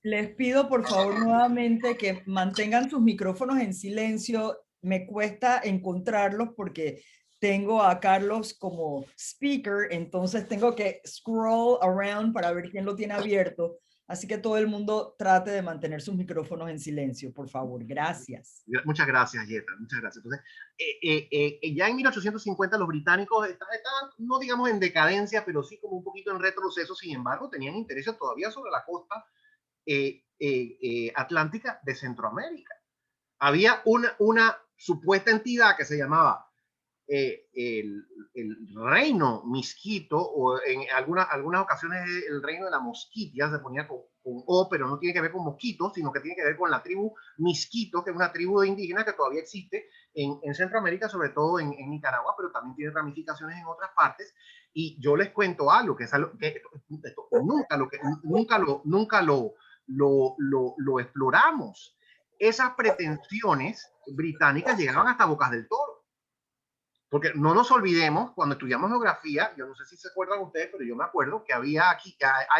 A: Les pido por favor nuevamente que mantengan sus micrófonos en silencio. Me cuesta encontrarlos porque tengo a Carlos como speaker, entonces tengo que scroll around para ver quién lo tiene abierto. Así que todo el mundo trate de mantener sus micrófonos en silencio, por favor. Gracias.
C: Muchas gracias, Yeta. Muchas gracias. Entonces, ya en 1850 los británicos estaban, no digamos en decadencia, pero sí como un poquito en retroceso. Sin embargo, tenían intereses todavía sobre la costa atlántica de Centroamérica. Había una supuesta entidad que se llamaba el reino Misquito, o en algunas ocasiones el reino de la Mosquitia, se ponía con O, pero no tiene que ver con mosquitos, sino que tiene que ver con la tribu Misquito, que es una tribu de indígenas que todavía existe en Centroamérica, sobre todo en Nicaragua, pero también tiene ramificaciones en otras partes. Y yo les cuento algo, que es algo que nunca lo exploramos. Esas pretensiones británicas llegaban hasta Bocas del Toro. Porque no nos olvidemos, cuando estudiamos geografía, yo no sé si se acuerdan ustedes, pero yo me acuerdo que hay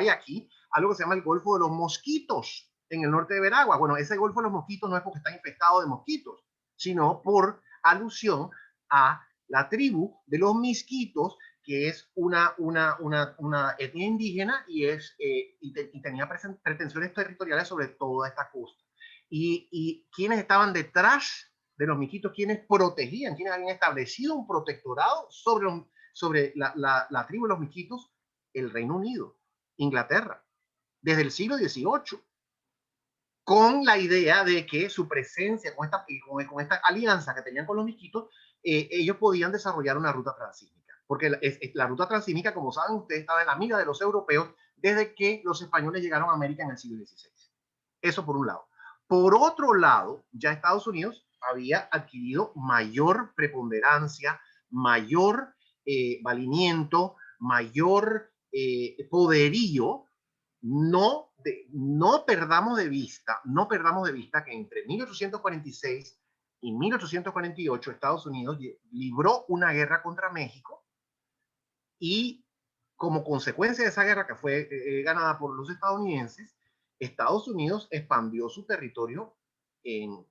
C: aquí algo que se llama el Golfo de los Mosquitos en el norte de Veragua. Bueno, ese Golfo de los Mosquitos no es porque está infestado de mosquitos, sino por alusión a la tribu de los Misquitos, que es una etnia indígena y tenía pretensiones territoriales sobre toda esta costa. Y quienes estaban detrás de los Misquitos, quienes protegían, quienes habían establecido un protectorado sobre la tribu de los Misquitos, el Reino Unido, Inglaterra, desde el siglo XVIII, con la idea de que su presencia con esta alianza que tenían con los Misquitos, ellos podían desarrollar una ruta transísmica, porque la ruta transísmica, como saben ustedes, estaba en la mira de los europeos desde que los españoles llegaron a América en el siglo XVI. Eso por un lado. Por otro lado, ya Estados Unidos había adquirido mayor preponderancia, mayor valimiento, mayor poderío. No perdamos de vista que entre 1846 y 1848 Estados Unidos libró una guerra contra México y como consecuencia de esa guerra que fue ganada por los estadounidenses, Estados Unidos expandió su territorio de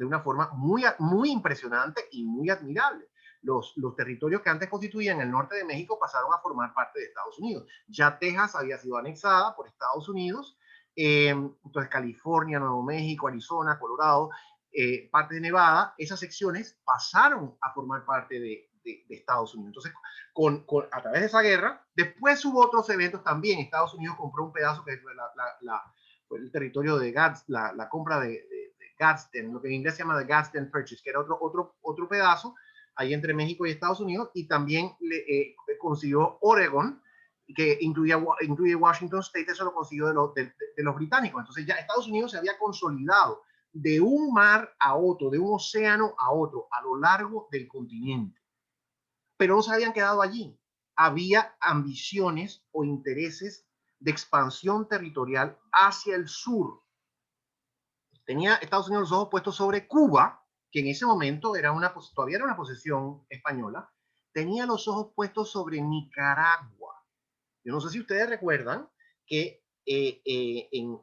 C: una forma muy impresionante y muy admirable. Los territorios que antes constituían el norte de México pasaron a formar parte de Estados Unidos. Ya Texas había sido anexada por Estados Unidos, entonces California, Nuevo México, Arizona, Colorado, parte de Nevada, esas secciones pasaron a formar parte de Estados Unidos. Entonces, a través de esa guerra, después hubo otros eventos también. Estados Unidos compró un pedazo que fue el territorio de la compra de Gadsden, lo que en inglés se llama the Gadsden Purchase, que era otro pedazo ahí entre México y Estados Unidos, y también consiguió Oregon, que incluye Washington State. Eso lo consiguió de los británicos. Entonces ya Estados Unidos se había consolidado de un mar a otro, de un océano a otro, a lo largo del continente. Pero no se habían quedado allí. Había ambiciones o intereses de expansión territorial hacia el sur. Tenía Estados Unidos los ojos puestos sobre Cuba, que en ese momento todavía era una posesión española. Tenía los ojos puestos sobre Nicaragua. Yo no sé si ustedes recuerdan que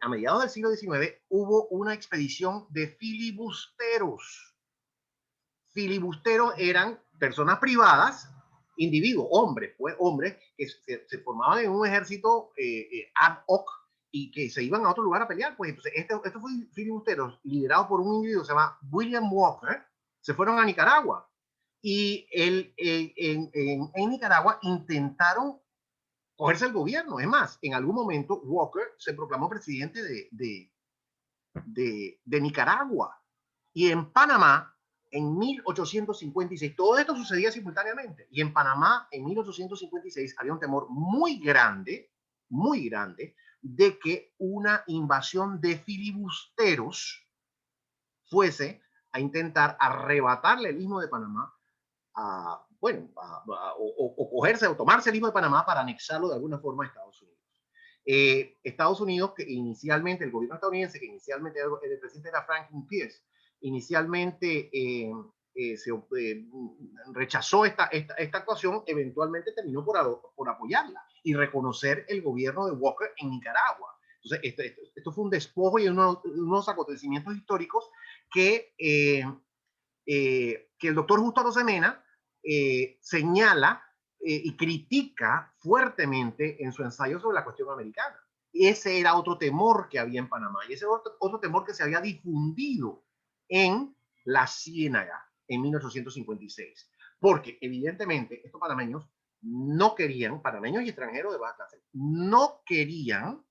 C: a mediados del siglo XIX hubo una expedición de filibusteros. Filibusteros eran personas privadas, individuos, hombres que se formaban en un ejército ad hoc y que se iban a otro lugar a pelear. Pues entonces estos filibusteros, liderados por un individuo que se llama William Walker, se fueron a Nicaragua. Y en Nicaragua intentaron cogerse el gobierno. Es más, en algún momento Walker se proclamó presidente de Nicaragua. Y en Panamá, en 1856, todo esto sucedía simultáneamente. Y en Panamá, en 1856, había un temor muy grande, de que una invasión de filibusteros fuese a intentar arrebatarle el istmo de Panamá o cogerse o tomarse el istmo de Panamá para anexarlo de alguna forma a Estados Unidos. Estados Unidos, que inicialmente, el gobierno estadounidense, que inicialmente el presidente era Franklin Pierce, inicialmente rechazó esta actuación, eventualmente terminó por apoyarla y reconocer el gobierno de Walker en Nicaragua. Entonces, esto fue un despojo y unos acontecimientos históricos que el doctor Justo Arosemena señala y critica fuertemente en su ensayo sobre la cuestión americana. Ese era otro temor que había en Panamá y ese otro temor que se había difundido en la Ciénaga en 1856. Porque evidentemente estos panameños no querían, panameños y extranjeros de baja clase, no querían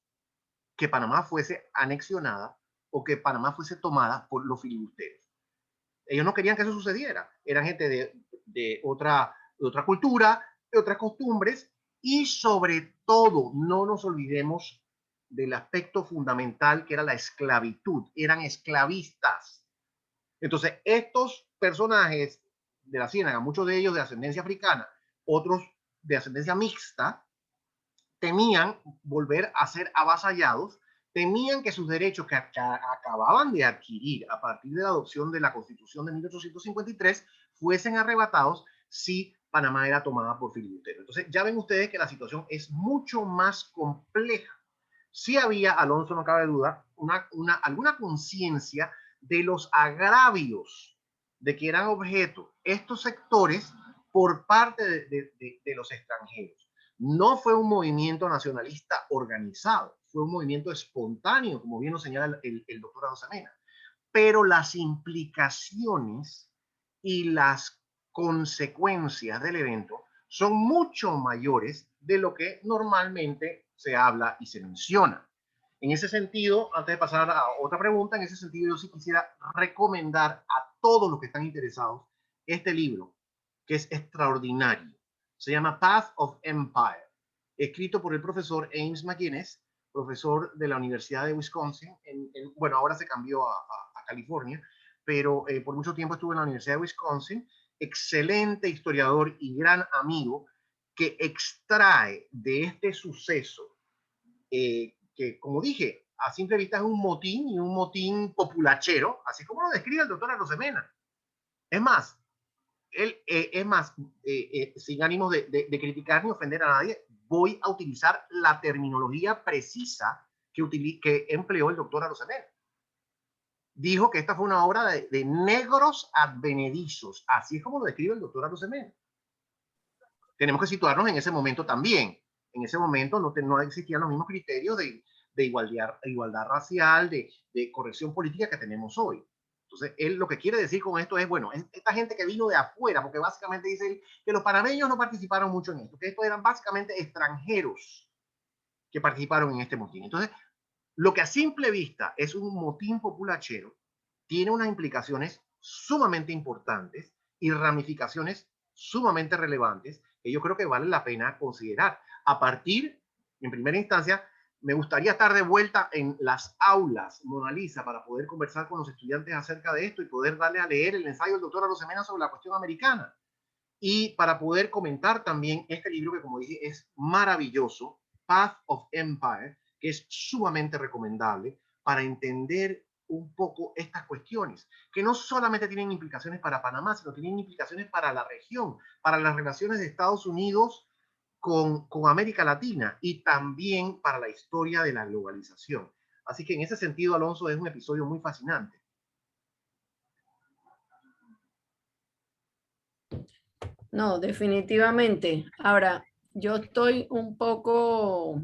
C: que Panamá fuese anexionada o que Panamá fuese tomada por los filibusteros. Ellos no querían que eso sucediera. Eran gente de otra cultura, de otras costumbres, y sobre todo no nos olvidemos del aspecto fundamental que era la esclavitud. Eran esclavistas. Entonces, estos personajes de la Ciénaga, muchos de ellos de ascendencia africana, otros de ascendencia mixta, temían volver a ser avasallados, temían que sus derechos que acababan de adquirir a partir de la adopción de la Constitución de 1853 fuesen arrebatados si Panamá era tomada por filibusteros. Entonces, ya ven ustedes que la situación es mucho más compleja. Sí había, Alonso, no cabe duda, alguna conciencia de los agravios de que eran objeto estos sectores por parte de los extranjeros. No fue un movimiento nacionalista organizado, fue un movimiento espontáneo, como bien lo señala el doctor Arosemena. Pero las implicaciones y las consecuencias del evento son mucho mayores de lo que normalmente se habla y se menciona. En ese sentido, antes de pasar a otra pregunta, en ese sentido yo sí quisiera recomendar a todos los que están interesados este libro, que es extraordinario. Se llama Path of Empire, escrito por el profesor Ames McGuinness, profesor de la Universidad de Wisconsin. Bueno, ahora se cambió a California, pero por mucho tiempo estuvo en la Universidad de Wisconsin. Excelente historiador y gran amigo que extrae de este suceso, que como dije, a simple vista es un motín y un motín populachero, así como lo describe el doctor Arosemena. Es más, sin ánimos de criticar ni ofender a nadie, voy a utilizar la terminología precisa que empleó el doctor Arosemena. Dijo que esta fue una obra de negros advenedizos, así es como lo describe el doctor Arosemena. Tenemos que situarnos en ese momento también. En ese momento no existían los mismos criterios de igualdad racial, de corrección política que tenemos hoy. Entonces, él lo que quiere decir con esto es, bueno, esta gente que vino de afuera, porque básicamente dice él que los panameños no participaron mucho en esto, que estos eran básicamente extranjeros que participaron en este motín. Entonces, lo que a simple vista es un motín populachero, tiene unas implicaciones sumamente importantes y ramificaciones sumamente relevantes que yo creo que vale la pena considerar. A partir, en primera instancia, me gustaría estar de vuelta en las aulas, Mona Lisa, para poder conversar con los estudiantes acerca de esto y poder darle a leer el ensayo del doctor Arosemena sobre la cuestión americana. Y para poder comentar también este libro que, como dije, es maravilloso, Path of Empire, que es sumamente recomendable para entender un poco estas cuestiones, que no solamente tienen implicaciones para Panamá, sino tienen implicaciones para la región, para las relaciones de Estados Unidos con América Latina y también para la historia de la globalización. Así que en ese sentido, Alonso, es un episodio muy fascinante.
D: No, definitivamente. Ahora, yo estoy un poco...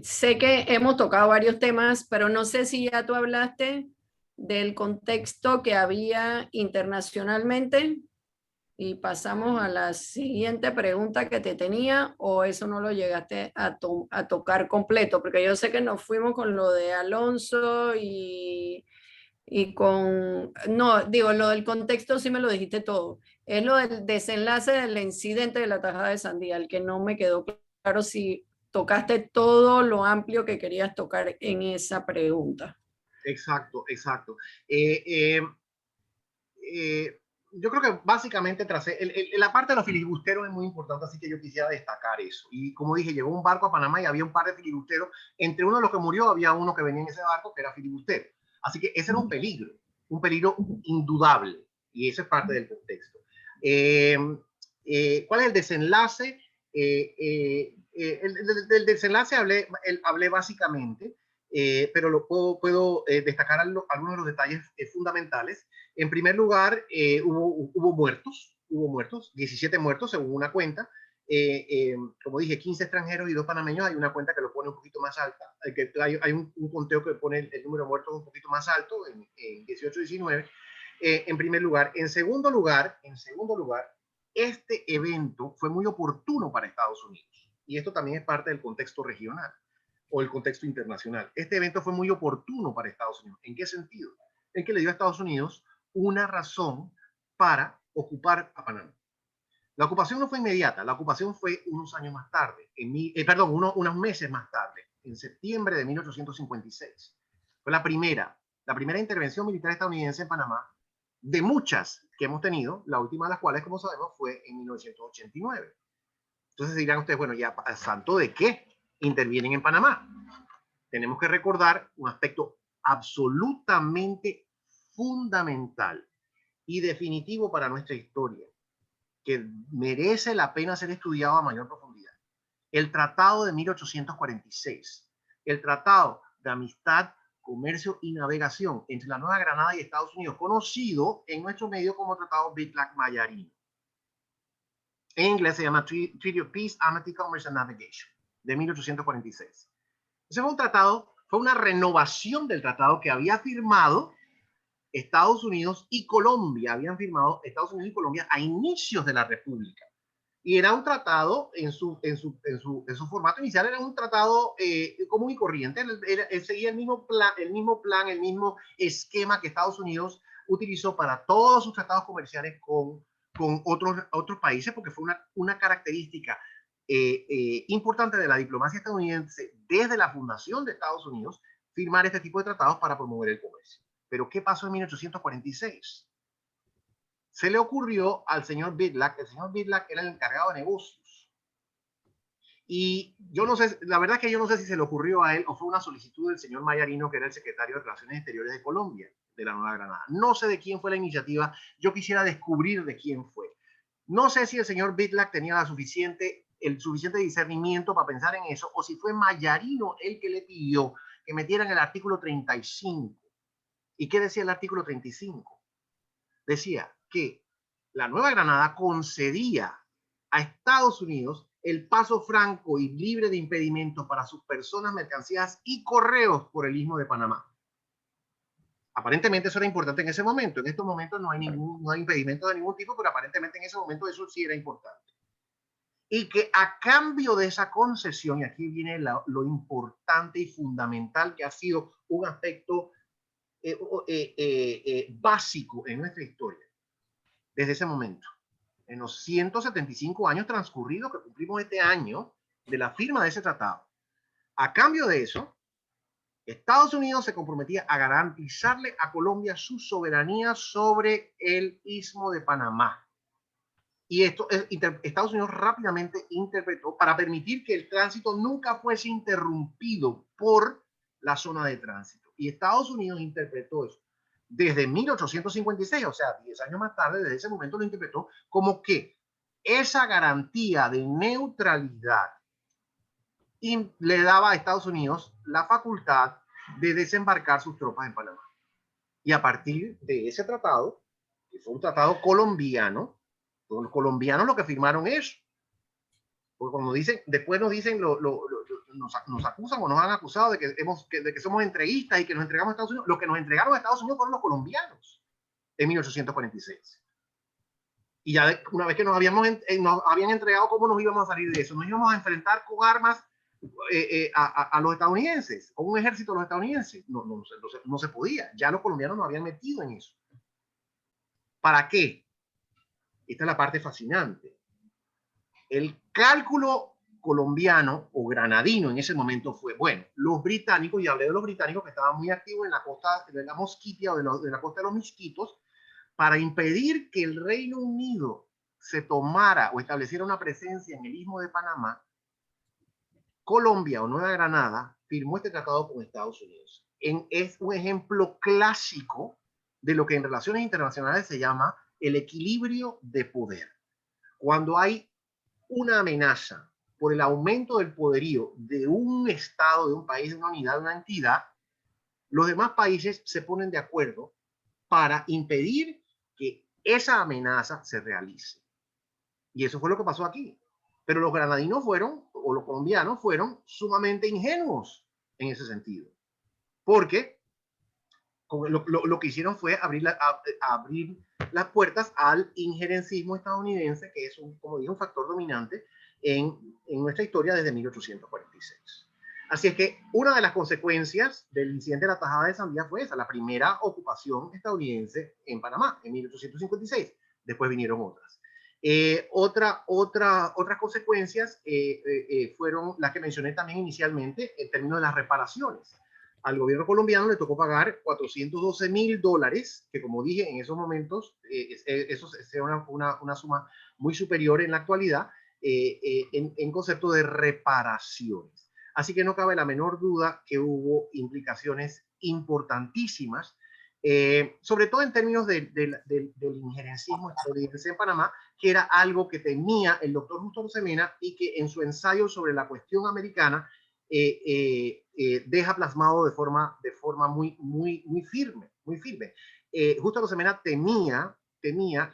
D: sé que hemos tocado varios temas, pero no sé si ya tú hablaste del contexto que había internacionalmente y pasamos a la siguiente pregunta que te tenía, o eso no lo llegaste a tocar completo, porque yo sé que nos fuimos con lo de Alonso y con, no, digo, lo del contexto sí me lo dijiste todo. Es lo del desenlace del incidente de la tajada de sandía, el que no me quedó claro si tocaste todo lo amplio que querías tocar en esa pregunta.
C: Exacto, exacto. Yo creo que básicamente la parte de los filibusteros es muy importante, así que yo quisiera destacar eso. Y como dije, llegó un barco a Panamá y había un par de filibusteros. Entre uno de los que murió había uno que venía en ese barco que era filibustero. Así que ese era un peligro indudable. Y esa es parte del contexto. ¿Cuál es el desenlace? Del desenlace hablé básicamente, pero lo puedo destacar algunos de los detalles fundamentales. En primer lugar, hubo muertos, 17 muertos según una cuenta. Como dije, 15 extranjeros y 2 panameños. Hay una cuenta que lo pone un poquito más alta, hay un conteo que pone el número de muertos un poquito más alto, en 18, 19. En primer lugar. En segundo lugar, este evento fue muy oportuno para Estados Unidos. Y esto también es parte del contexto regional o el contexto internacional. Este evento fue muy oportuno para Estados Unidos. ¿En qué sentido? En que le dio a Estados Unidos una razón para ocupar a Panamá. La ocupación no fue inmediata, la ocupación fue unos años más tarde, unos meses más tarde, en septiembre de 1856. Fue la primera intervención militar estadounidense en Panamá, de muchas que hemos tenido, la última de las cuales, como sabemos, fue en 1989. Entonces dirán ustedes, bueno, ya, ¿santo de qué intervienen en Panamá? Tenemos que recordar un aspecto absolutamente fundamental y definitivo para nuestra historia, que merece la pena ser estudiado a mayor profundidad. El Tratado de 1846, el Tratado de Amistad, Comercio y Navegación entre la Nueva Granada y Estados Unidos, conocido en nuestro medio como Tratado Bitlak-Mayarino. En inglés se llama Treaty of Peace, Amity, Commerce and Navigation, de 1846. Ese fue un tratado, fue una renovación del tratado que había firmado Estados Unidos y Colombia, habían firmado Estados Unidos y Colombia a inicios de la República. Y era un tratado, en su formato inicial, era un tratado común y corriente. Seguía el mismo esquema que Estados Unidos utilizó para todos sus tratados comerciales con otros países, porque fue una característica importante de la diplomacia estadounidense desde la fundación de Estados Unidos firmar este tipo de tratados para promover el comercio. Pero ¿qué pasó en 1846? Se le ocurrió al señor Bidlack, el señor Bidlack era el encargado de negocios. Y yo no sé, la verdad es que yo no sé si se le ocurrió a él o fue una solicitud del señor Mayarino, que era el secretario de Relaciones Exteriores de Colombia, de la Nueva Granada. No sé de quién fue la iniciativa, yo quisiera descubrir de quién fue. No sé si el señor Bidlack tenía el suficiente discernimiento para pensar en eso, o si fue Mayarino el que le pidió que metieran el artículo 35. ¿Y qué decía el artículo 35? Decía que la Nueva Granada concedía a Estados Unidos el paso franco y libre de impedimentos para sus personas, mercancías y correos por el Istmo de Panamá. Aparentemente eso era importante en ese momento. En estos momentos no hay impedimento de ningún tipo, pero aparentemente en ese momento eso sí era importante. Y que a cambio de esa concesión, y aquí viene lo importante y fundamental que ha sido un aspecto básico en nuestra historia, desde ese momento, en los 175 años transcurridos que cumplimos este año de la firma de ese tratado. A cambio de eso, Estados Unidos se comprometía a garantizarle a Colombia su soberanía sobre el Istmo de Panamá. Y esto Estados Unidos rápidamente interpretó para permitir que el tránsito nunca fuese interrumpido por la zona de tránsito. Y Estados Unidos interpretó eso desde 1856, o sea, 10 años más tarde, desde ese momento lo interpretó como que esa garantía de neutralidad le daba a Estados Unidos la facultad de desembarcar sus tropas en Panamá. Y a partir de ese tratado, que fue un tratado colombiano, los colombianos lo que firmaron eso. Porque cuando dicen, después nos dicen, nos acusan o nos han acusado de que somos entreguistas y que nos entregamos a Estados Unidos. Lo que nos entregaron a Estados Unidos fueron los colombianos en 1846. Y ya una vez que nos habían entregado, ¿cómo nos íbamos a salir de eso? Nos íbamos a enfrentar con armas a los estadounidenses, con un ejército de los estadounidenses. No se podía. Ya los colombianos nos habían metido en eso. ¿Para qué? Esta es la parte fascinante. El cálculo colombiano o granadino en ese momento fue, bueno, los británicos, y hablé de los británicos que estaban muy activos en la costa de la Mosquitia o de la costa de los Misquitos, para impedir que el Reino Unido se tomara o estableciera una presencia en el Istmo de Panamá, Colombia o Nueva Granada firmó este tratado con Estados Unidos. Es un ejemplo clásico de lo que en relaciones internacionales se llama el equilibrio de poder. Cuando hay una amenaza por el aumento del poderío de un estado, de un país, de una unidad, de una entidad, los demás países se ponen de acuerdo para impedir que esa amenaza se realice. Y eso fue lo que pasó aquí. Pero los granadinos fueron, o los colombianos fueron sumamente ingenuos en ese sentido. Porque lo que hicieron fue abrir las puertas al injerencismo estadounidense, que es, como dije, un factor dominante en nuestra historia desde 1846. Así es que una de las consecuencias del incidente de la Tajada de Sandía fue esa, la primera ocupación estadounidense en Panamá, en 1856. Después vinieron otras. Otras consecuencias fueron las que mencioné también inicialmente en términos de las reparaciones. Al gobierno colombiano le tocó pagar $412,000, que como dije en esos momentos, eso es una suma muy superior en la actualidad, en concepto de reparaciones. Así que no cabe la menor duda que hubo implicaciones importantísimas, sobre todo en términos del injerencismo estadounidense en Panamá, que era algo que temía el doctor Justo Arosemena y que en su ensayo sobre la cuestión americana deja plasmado de forma muy firme. Justo Arosemena temía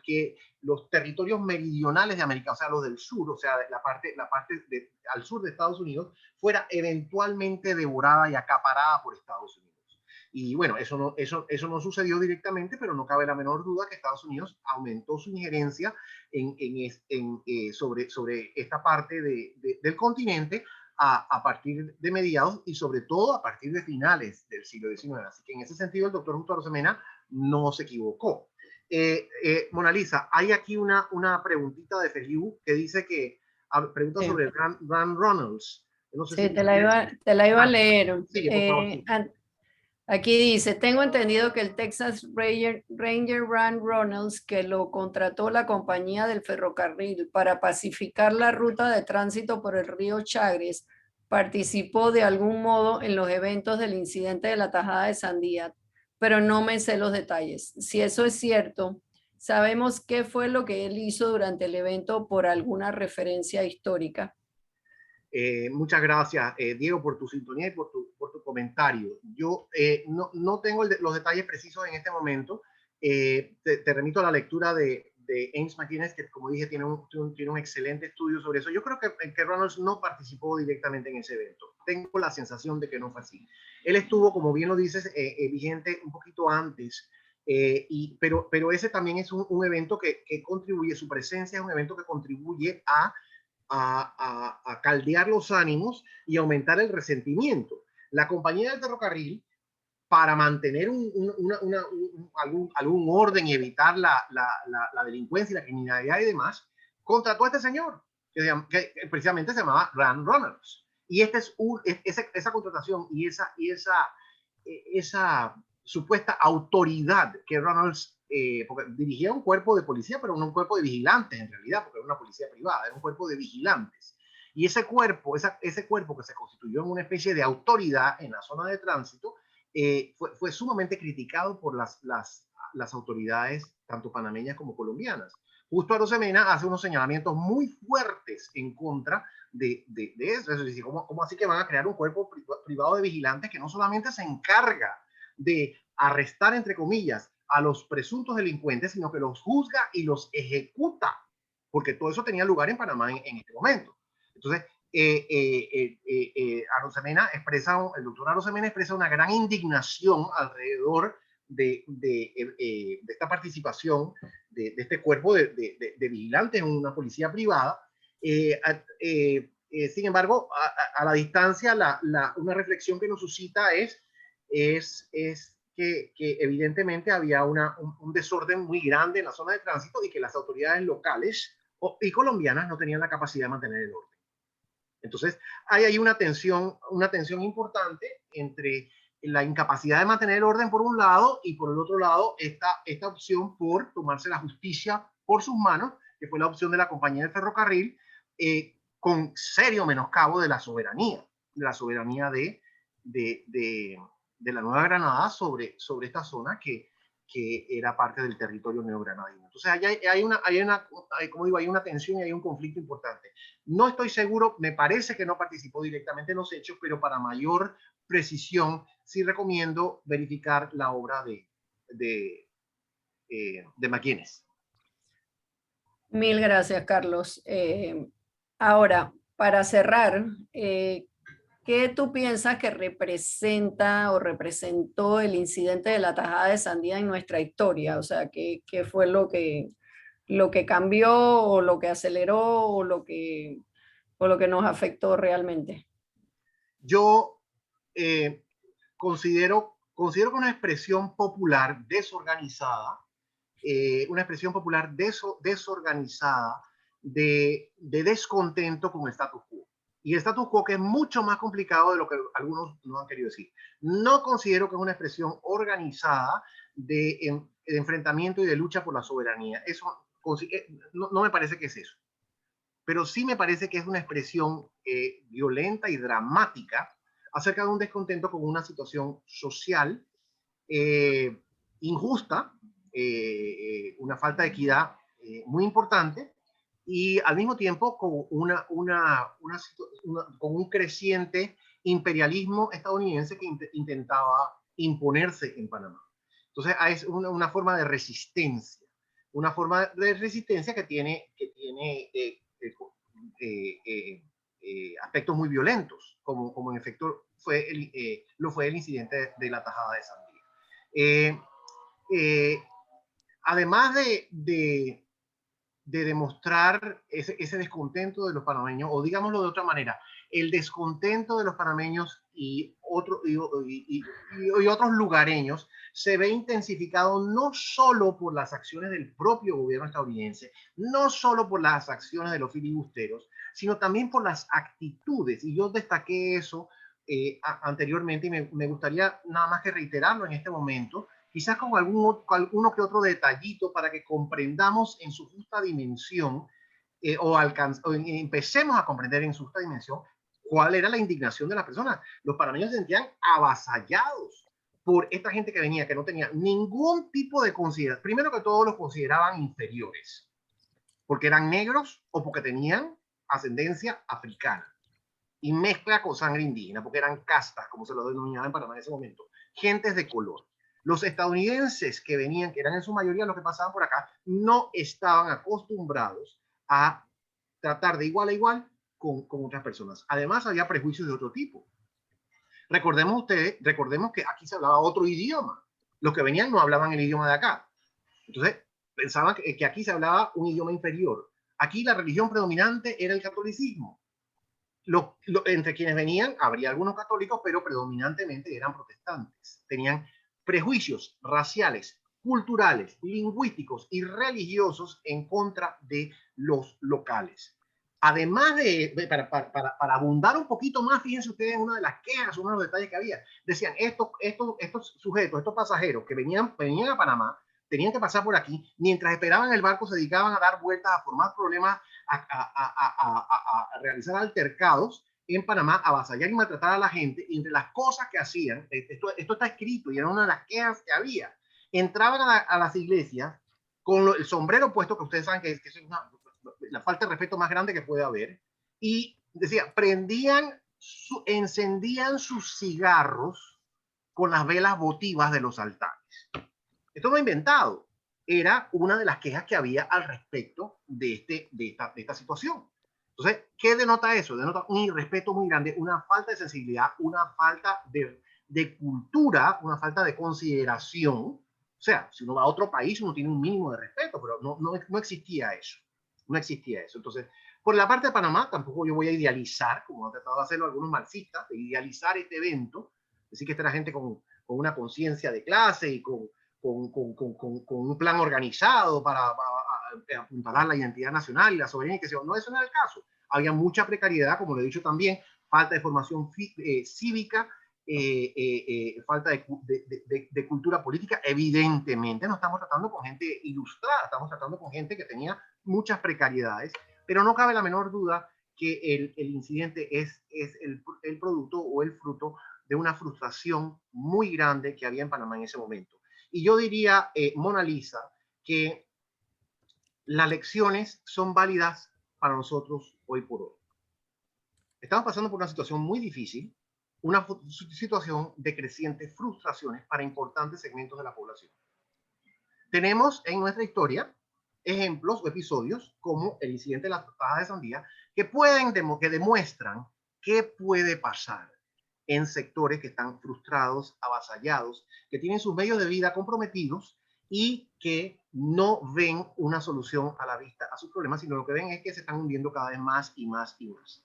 C: que los territorios meridionales de América, o sea, los del sur, o sea, la parte al sur de Estados Unidos, fuera eventualmente devorada y acaparada por Estados Unidos. Y bueno, eso no sucedió directamente, pero no cabe la menor duda que Estados Unidos aumentó su injerencia sobre esta parte del continente a partir de mediados y sobre todo a partir de finales del siglo XIX. Así que en ese sentido el doctor Justo Arosemena no se equivocó. Mona Lisa, hay aquí una preguntita de Feliu que dice que pregunta
D: Sí.
C: sobre Rand Ronalds. No sé
D: Sí,
C: si
D: te la iba a leer.
C: sigue, por favor, sí.
D: Aquí dice, tengo entendido que el Texas Ranger Rand Ronalds, que lo contrató la compañía del ferrocarril para pacificar la ruta de tránsito por el río Chagres, participó de algún modo en los eventos del incidente de la tajada de Sandía, pero no me sé los detalles. Si eso es cierto, ¿sabemos qué fue lo que él hizo durante el evento por alguna referencia histórica?
C: Muchas gracias, Diego, por tu sintonía y por tu comentario. Yo no tengo los detalles precisos en este momento. Te remito a la lectura de Ames McGuinness, que como dije tiene un excelente estudio sobre eso. Yo creo que Ronalds no participó directamente en ese evento. Tengo la sensación de que no fue así. Él estuvo, como bien lo dices, vigente un poquito antes, pero ese también es un evento que contribuye, su presencia es un evento que contribuye a caldear los ánimos y aumentar el resentimiento. La compañía del ferrocarril, para mantener algún orden y evitar la delincuencia y la criminalidad y demás, contrató a este señor, que precisamente se llamaba Rand Ronalds. Y esa contratación y esa supuesta autoridad que Ronalds porque dirigía un cuerpo de policía, pero no un cuerpo de vigilantes en realidad, porque era una policía privada, era un cuerpo de vigilantes. Y ese cuerpo que se constituyó en una especie de autoridad en la zona de tránsito, fue sumamente criticado por las autoridades, tanto panameñas como colombianas. Justo Arosemena hace unos señalamientos muy fuertes en contra de eso. Es decir, ¿cómo así que van a crear un cuerpo privado de vigilantes que no solamente se encarga de arrestar, entre comillas, a los presuntos delincuentes, sino que los juzga y los ejecuta? Porque todo eso tenía lugar en Panamá en este momento. Entonces, Arosemena el doctor Arosemena expresa una gran indignación alrededor de esta participación de este cuerpo de vigilantes en una policía privada. Sin embargo, a la distancia, una reflexión que nos suscita es que evidentemente había un desorden muy grande en la zona de tránsito y que las autoridades locales y colombianas no tenían la capacidad de mantener el orden. Entonces, hay ahí una tensión importante entre la incapacidad de mantener el orden por un lado y por el otro lado esta opción por tomarse la justicia por sus manos, que fue la opción de la compañía del ferrocarril, con serio menoscabo de la soberanía de la Nueva Granada sobre esta zona que era parte del territorio neogranadino. Entonces, como digo, hay una tensión y hay un conflicto importante. No estoy seguro, me parece que no participó directamente en los hechos, pero para mayor precisión, sí recomiendo verificar la obra de McGuinness.
D: Mil gracias, Carlos. Ahora, para cerrar, ¿qué tú piensas que representa o representó el incidente de la tajada de Sandía en nuestra historia? O sea, ¿qué fue lo que cambió o lo que aceleró o lo que nos afectó realmente?
C: Yo considero que una expresión popular desorganizada, de descontento con el status quo. Y el status quo que es mucho más complicado de lo que algunos nos han querido decir. No considero que es una expresión organizada de enfrentamiento y de lucha por la soberanía. Eso no me parece que es eso. Pero sí me parece que es una expresión violenta y dramática acerca de un descontento con una situación social injusta, una falta de equidad muy importante, y al mismo tiempo con con un creciente imperialismo estadounidense que intentaba imponerse en Panamá. Entonces es una forma de resistencia, que tiene aspectos muy violentos, como en efecto lo fue el incidente de la tajada de Sandía. Además de de demostrar ese descontento de los panameños, o digámoslo de otra manera, el descontento de los panameños y otros lugareños se ve intensificado no solo por las acciones del propio gobierno estadounidense, no solo por las acciones de los filibusteros, sino también por las actitudes. Y yo destaqué eso anteriormente y me gustaría nada más que reiterarlo en este momento, quizás con alguno que otro detallito para que comprendamos en su justa dimensión o empecemos a comprender en su justa dimensión cuál era la indignación de las personas. Los panameños se sentían avasallados por esta gente que venía, que no tenía ningún tipo de consideración. Primero que todo, los consideraban inferiores, porque eran negros o porque tenían ascendencia africana y mezcla con sangre indígena, porque eran castas, como se lo denominaba en Panamá en ese momento, gentes de color. Los estadounidenses que venían, que eran en su mayoría los que pasaban por acá, no estaban acostumbrados a tratar de igual a igual con otras personas. Además, había prejuicios de otro tipo. Recordemos que aquí se hablaba otro idioma. Los que venían no hablaban el idioma de acá. Entonces, pensaban que aquí se hablaba un idioma inferior. Aquí la religión predominante era el catolicismo. Entre quienes venían, habría algunos católicos, pero predominantemente eran protestantes. Tenían prejuicios raciales, culturales, lingüísticos y religiosos en contra de los locales. Además para abundar un poquito más, fíjense ustedes en una de las quejas, uno de los detalles que había, decían, estos sujetos, estos pasajeros que venían a Panamá, tenían que pasar por aquí, mientras esperaban el barco se dedicaban a dar vueltas, a formar problemas, a realizar altercados en Panamá, a avasallar y maltratar a la gente, y entre las cosas que hacían, esto está escrito y era una de las quejas que había, entraban a las iglesias con el sombrero puesto, que ustedes saben que es la falta de respeto más grande que puede haber, y decía, encendían sus cigarros con las velas votivas de los altares. Esto no es inventado, era una de las quejas que había al respecto de esta situación. Entonces, ¿qué denota eso? Denota un irrespeto muy grande, una falta de sensibilidad, una falta de cultura, una falta de consideración. O sea, si uno va a otro país, uno tiene un mínimo de respeto, pero no existía eso. No existía eso. Entonces, por la parte de Panamá, tampoco yo voy a idealizar, como han tratado de hacerlo algunos marxistas, de idealizar este evento, decir que esta era gente con una conciencia de clase y con un plan organizado para apuntalar la identidad nacional y la soberanía, y que no, eso no era el caso. Había mucha precariedad, como lo he dicho también, falta de formación cívica, falta de cultura política. Evidentemente no estamos tratando con gente ilustrada, estamos tratando con gente que tenía muchas precariedades, pero no cabe la menor duda que el incidente es el producto o el fruto de una frustración muy grande que había en Panamá en ese momento. Y yo diría, Mona Lisa, que las lecciones son válidas para nosotros hoy por hoy. Estamos pasando por una situación muy difícil, una situación de crecientes frustraciones para importantes segmentos de la población. Tenemos en nuestra historia ejemplos o episodios como el incidente de la taja de sandía que demuestran qué puede pasar en sectores que están frustrados, avasallados, que tienen sus medios de vida comprometidos y que no ven una solución a la vista a sus problemas, sino lo que ven es que se están hundiendo cada vez más y más y más.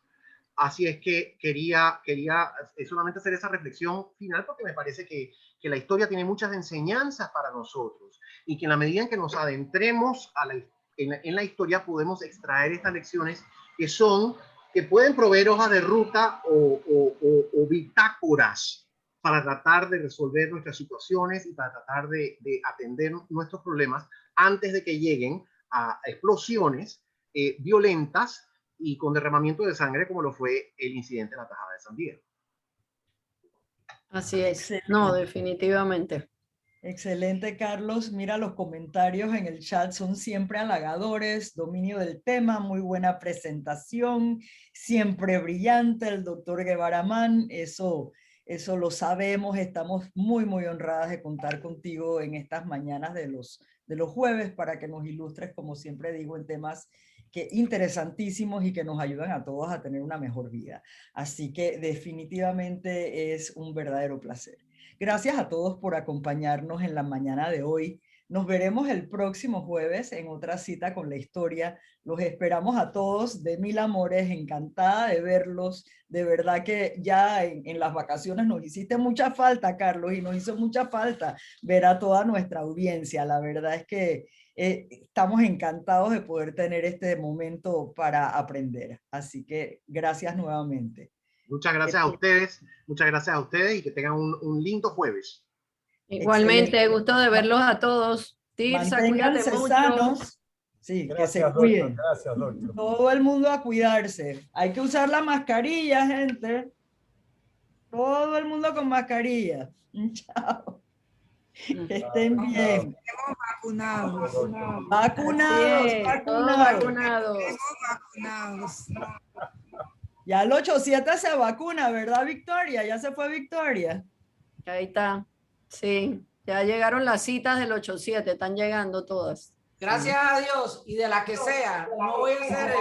C: Así es que quería solamente hacer esa reflexión final, porque me parece que la historia tiene muchas enseñanzas para nosotros y que en la medida en que nos adentremos en la historia podemos extraer estas lecciones que pueden proveer hojas de ruta o bitácoras para tratar de resolver nuestras situaciones y para tratar de atender nuestros problemas antes de que lleguen a explosiones violentas y con derramamiento de sangre, como lo fue el incidente de la tajada de sandía.
D: Así es. No, definitivamente.
A: Excelente, Carlos. Mira, los comentarios en el chat son siempre halagadores, dominio del tema, muy buena presentación, siempre brillante, el doctor Guevara Man, eso lo sabemos, estamos muy honradas de contar contigo en estas mañanas de los jueves para que nos ilustres, como siempre digo, en temas interesantísimos y que nos ayudan a todos a tener una mejor vida. Así que definitivamente es un verdadero placer. Gracias a todos por acompañarnos en la mañana de hoy. Nos veremos el próximo jueves en otra cita con la historia. Los esperamos a todos de mil amores, encantada de verlos. De verdad que ya en las vacaciones nos hiciste mucha falta, Carlos, y nos hizo mucha falta ver a toda nuestra audiencia. La verdad es que estamos encantados de poder tener este momento para aprender. Así que gracias nuevamente.
C: Muchas gracias a ustedes, y que tengan un lindo jueves.
D: Igualmente,
A: Excelente.
D: gusto de verlos a todos. Tirsa, cuídate
A: Manténganse
D: mucho.
A: sanos. Sí,
F: Gracias,
A: que se cuiden.
F: doctor. Gracias, doctor.
A: Todo el mundo a cuidarse. Hay que usar la mascarilla, gente. Todo el mundo con mascarilla. Chao. Que estén bien.
G: Vacunados.
A: Vacunados,
D: Sí, todos
A: vacunados.
D: vacunados.
G: Vacunados.
A: Ya el 8-7 se vacuna, ¿verdad, Victoria? Ya se fue Victoria.
D: Ahí está. Sí, ya llegaron las citas del 8-7, están llegando todas.
H: Gracias a Dios y de la que sea. No voy a hacer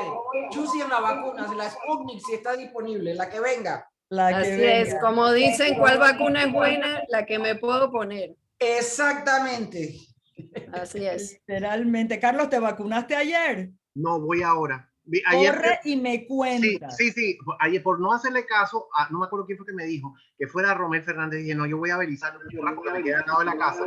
H: choosy en la vacuna, la Sputnik si está disponible, la que venga.
A: La que
D: Así
A: venga.
D: es, como dicen, ¿cuál vacuna es buena? La que me puedo poner.
H: Exactamente.
D: Así es.
A: Literalmente. Carlos, ¿te vacunaste ayer?
C: No, voy ahora. Ayer,
A: Corre y me
C: sí,
A: cuenta.
C: sí. Ayer, por no hacerle caso, no me acuerdo quién fue que me dijo, que fuera Romel Fernández, dije, no, yo voy a avisar, porque me había ganado de la casa.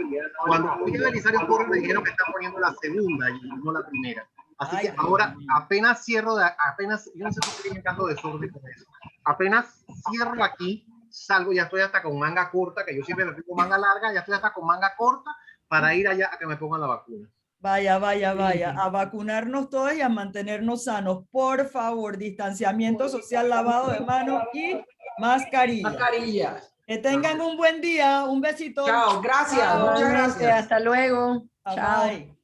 C: Cuando fui a avisar el correo, me dijeron que están poniendo la segunda y no la primera. Así que ahora, apenas cierro, yo no sé por qué me canto desorden con eso. Apenas cierro aquí, salgo, ya estoy hasta con manga corta, que yo siempre me pongo manga larga, ya estoy hasta con manga corta para ir allá a que me pongan la vacuna.
A: Vaya, a vacunarnos todos y a mantenernos sanos. Por favor, distanciamiento social, lavado de manos y mascarilla.
H: Mascarilla.
A: Que tengan un buen día. Un besito.
H: Chao, gracias.
A: Chao.
H: Muchas gracias.
D: Hasta luego. Chao.
A: Bye.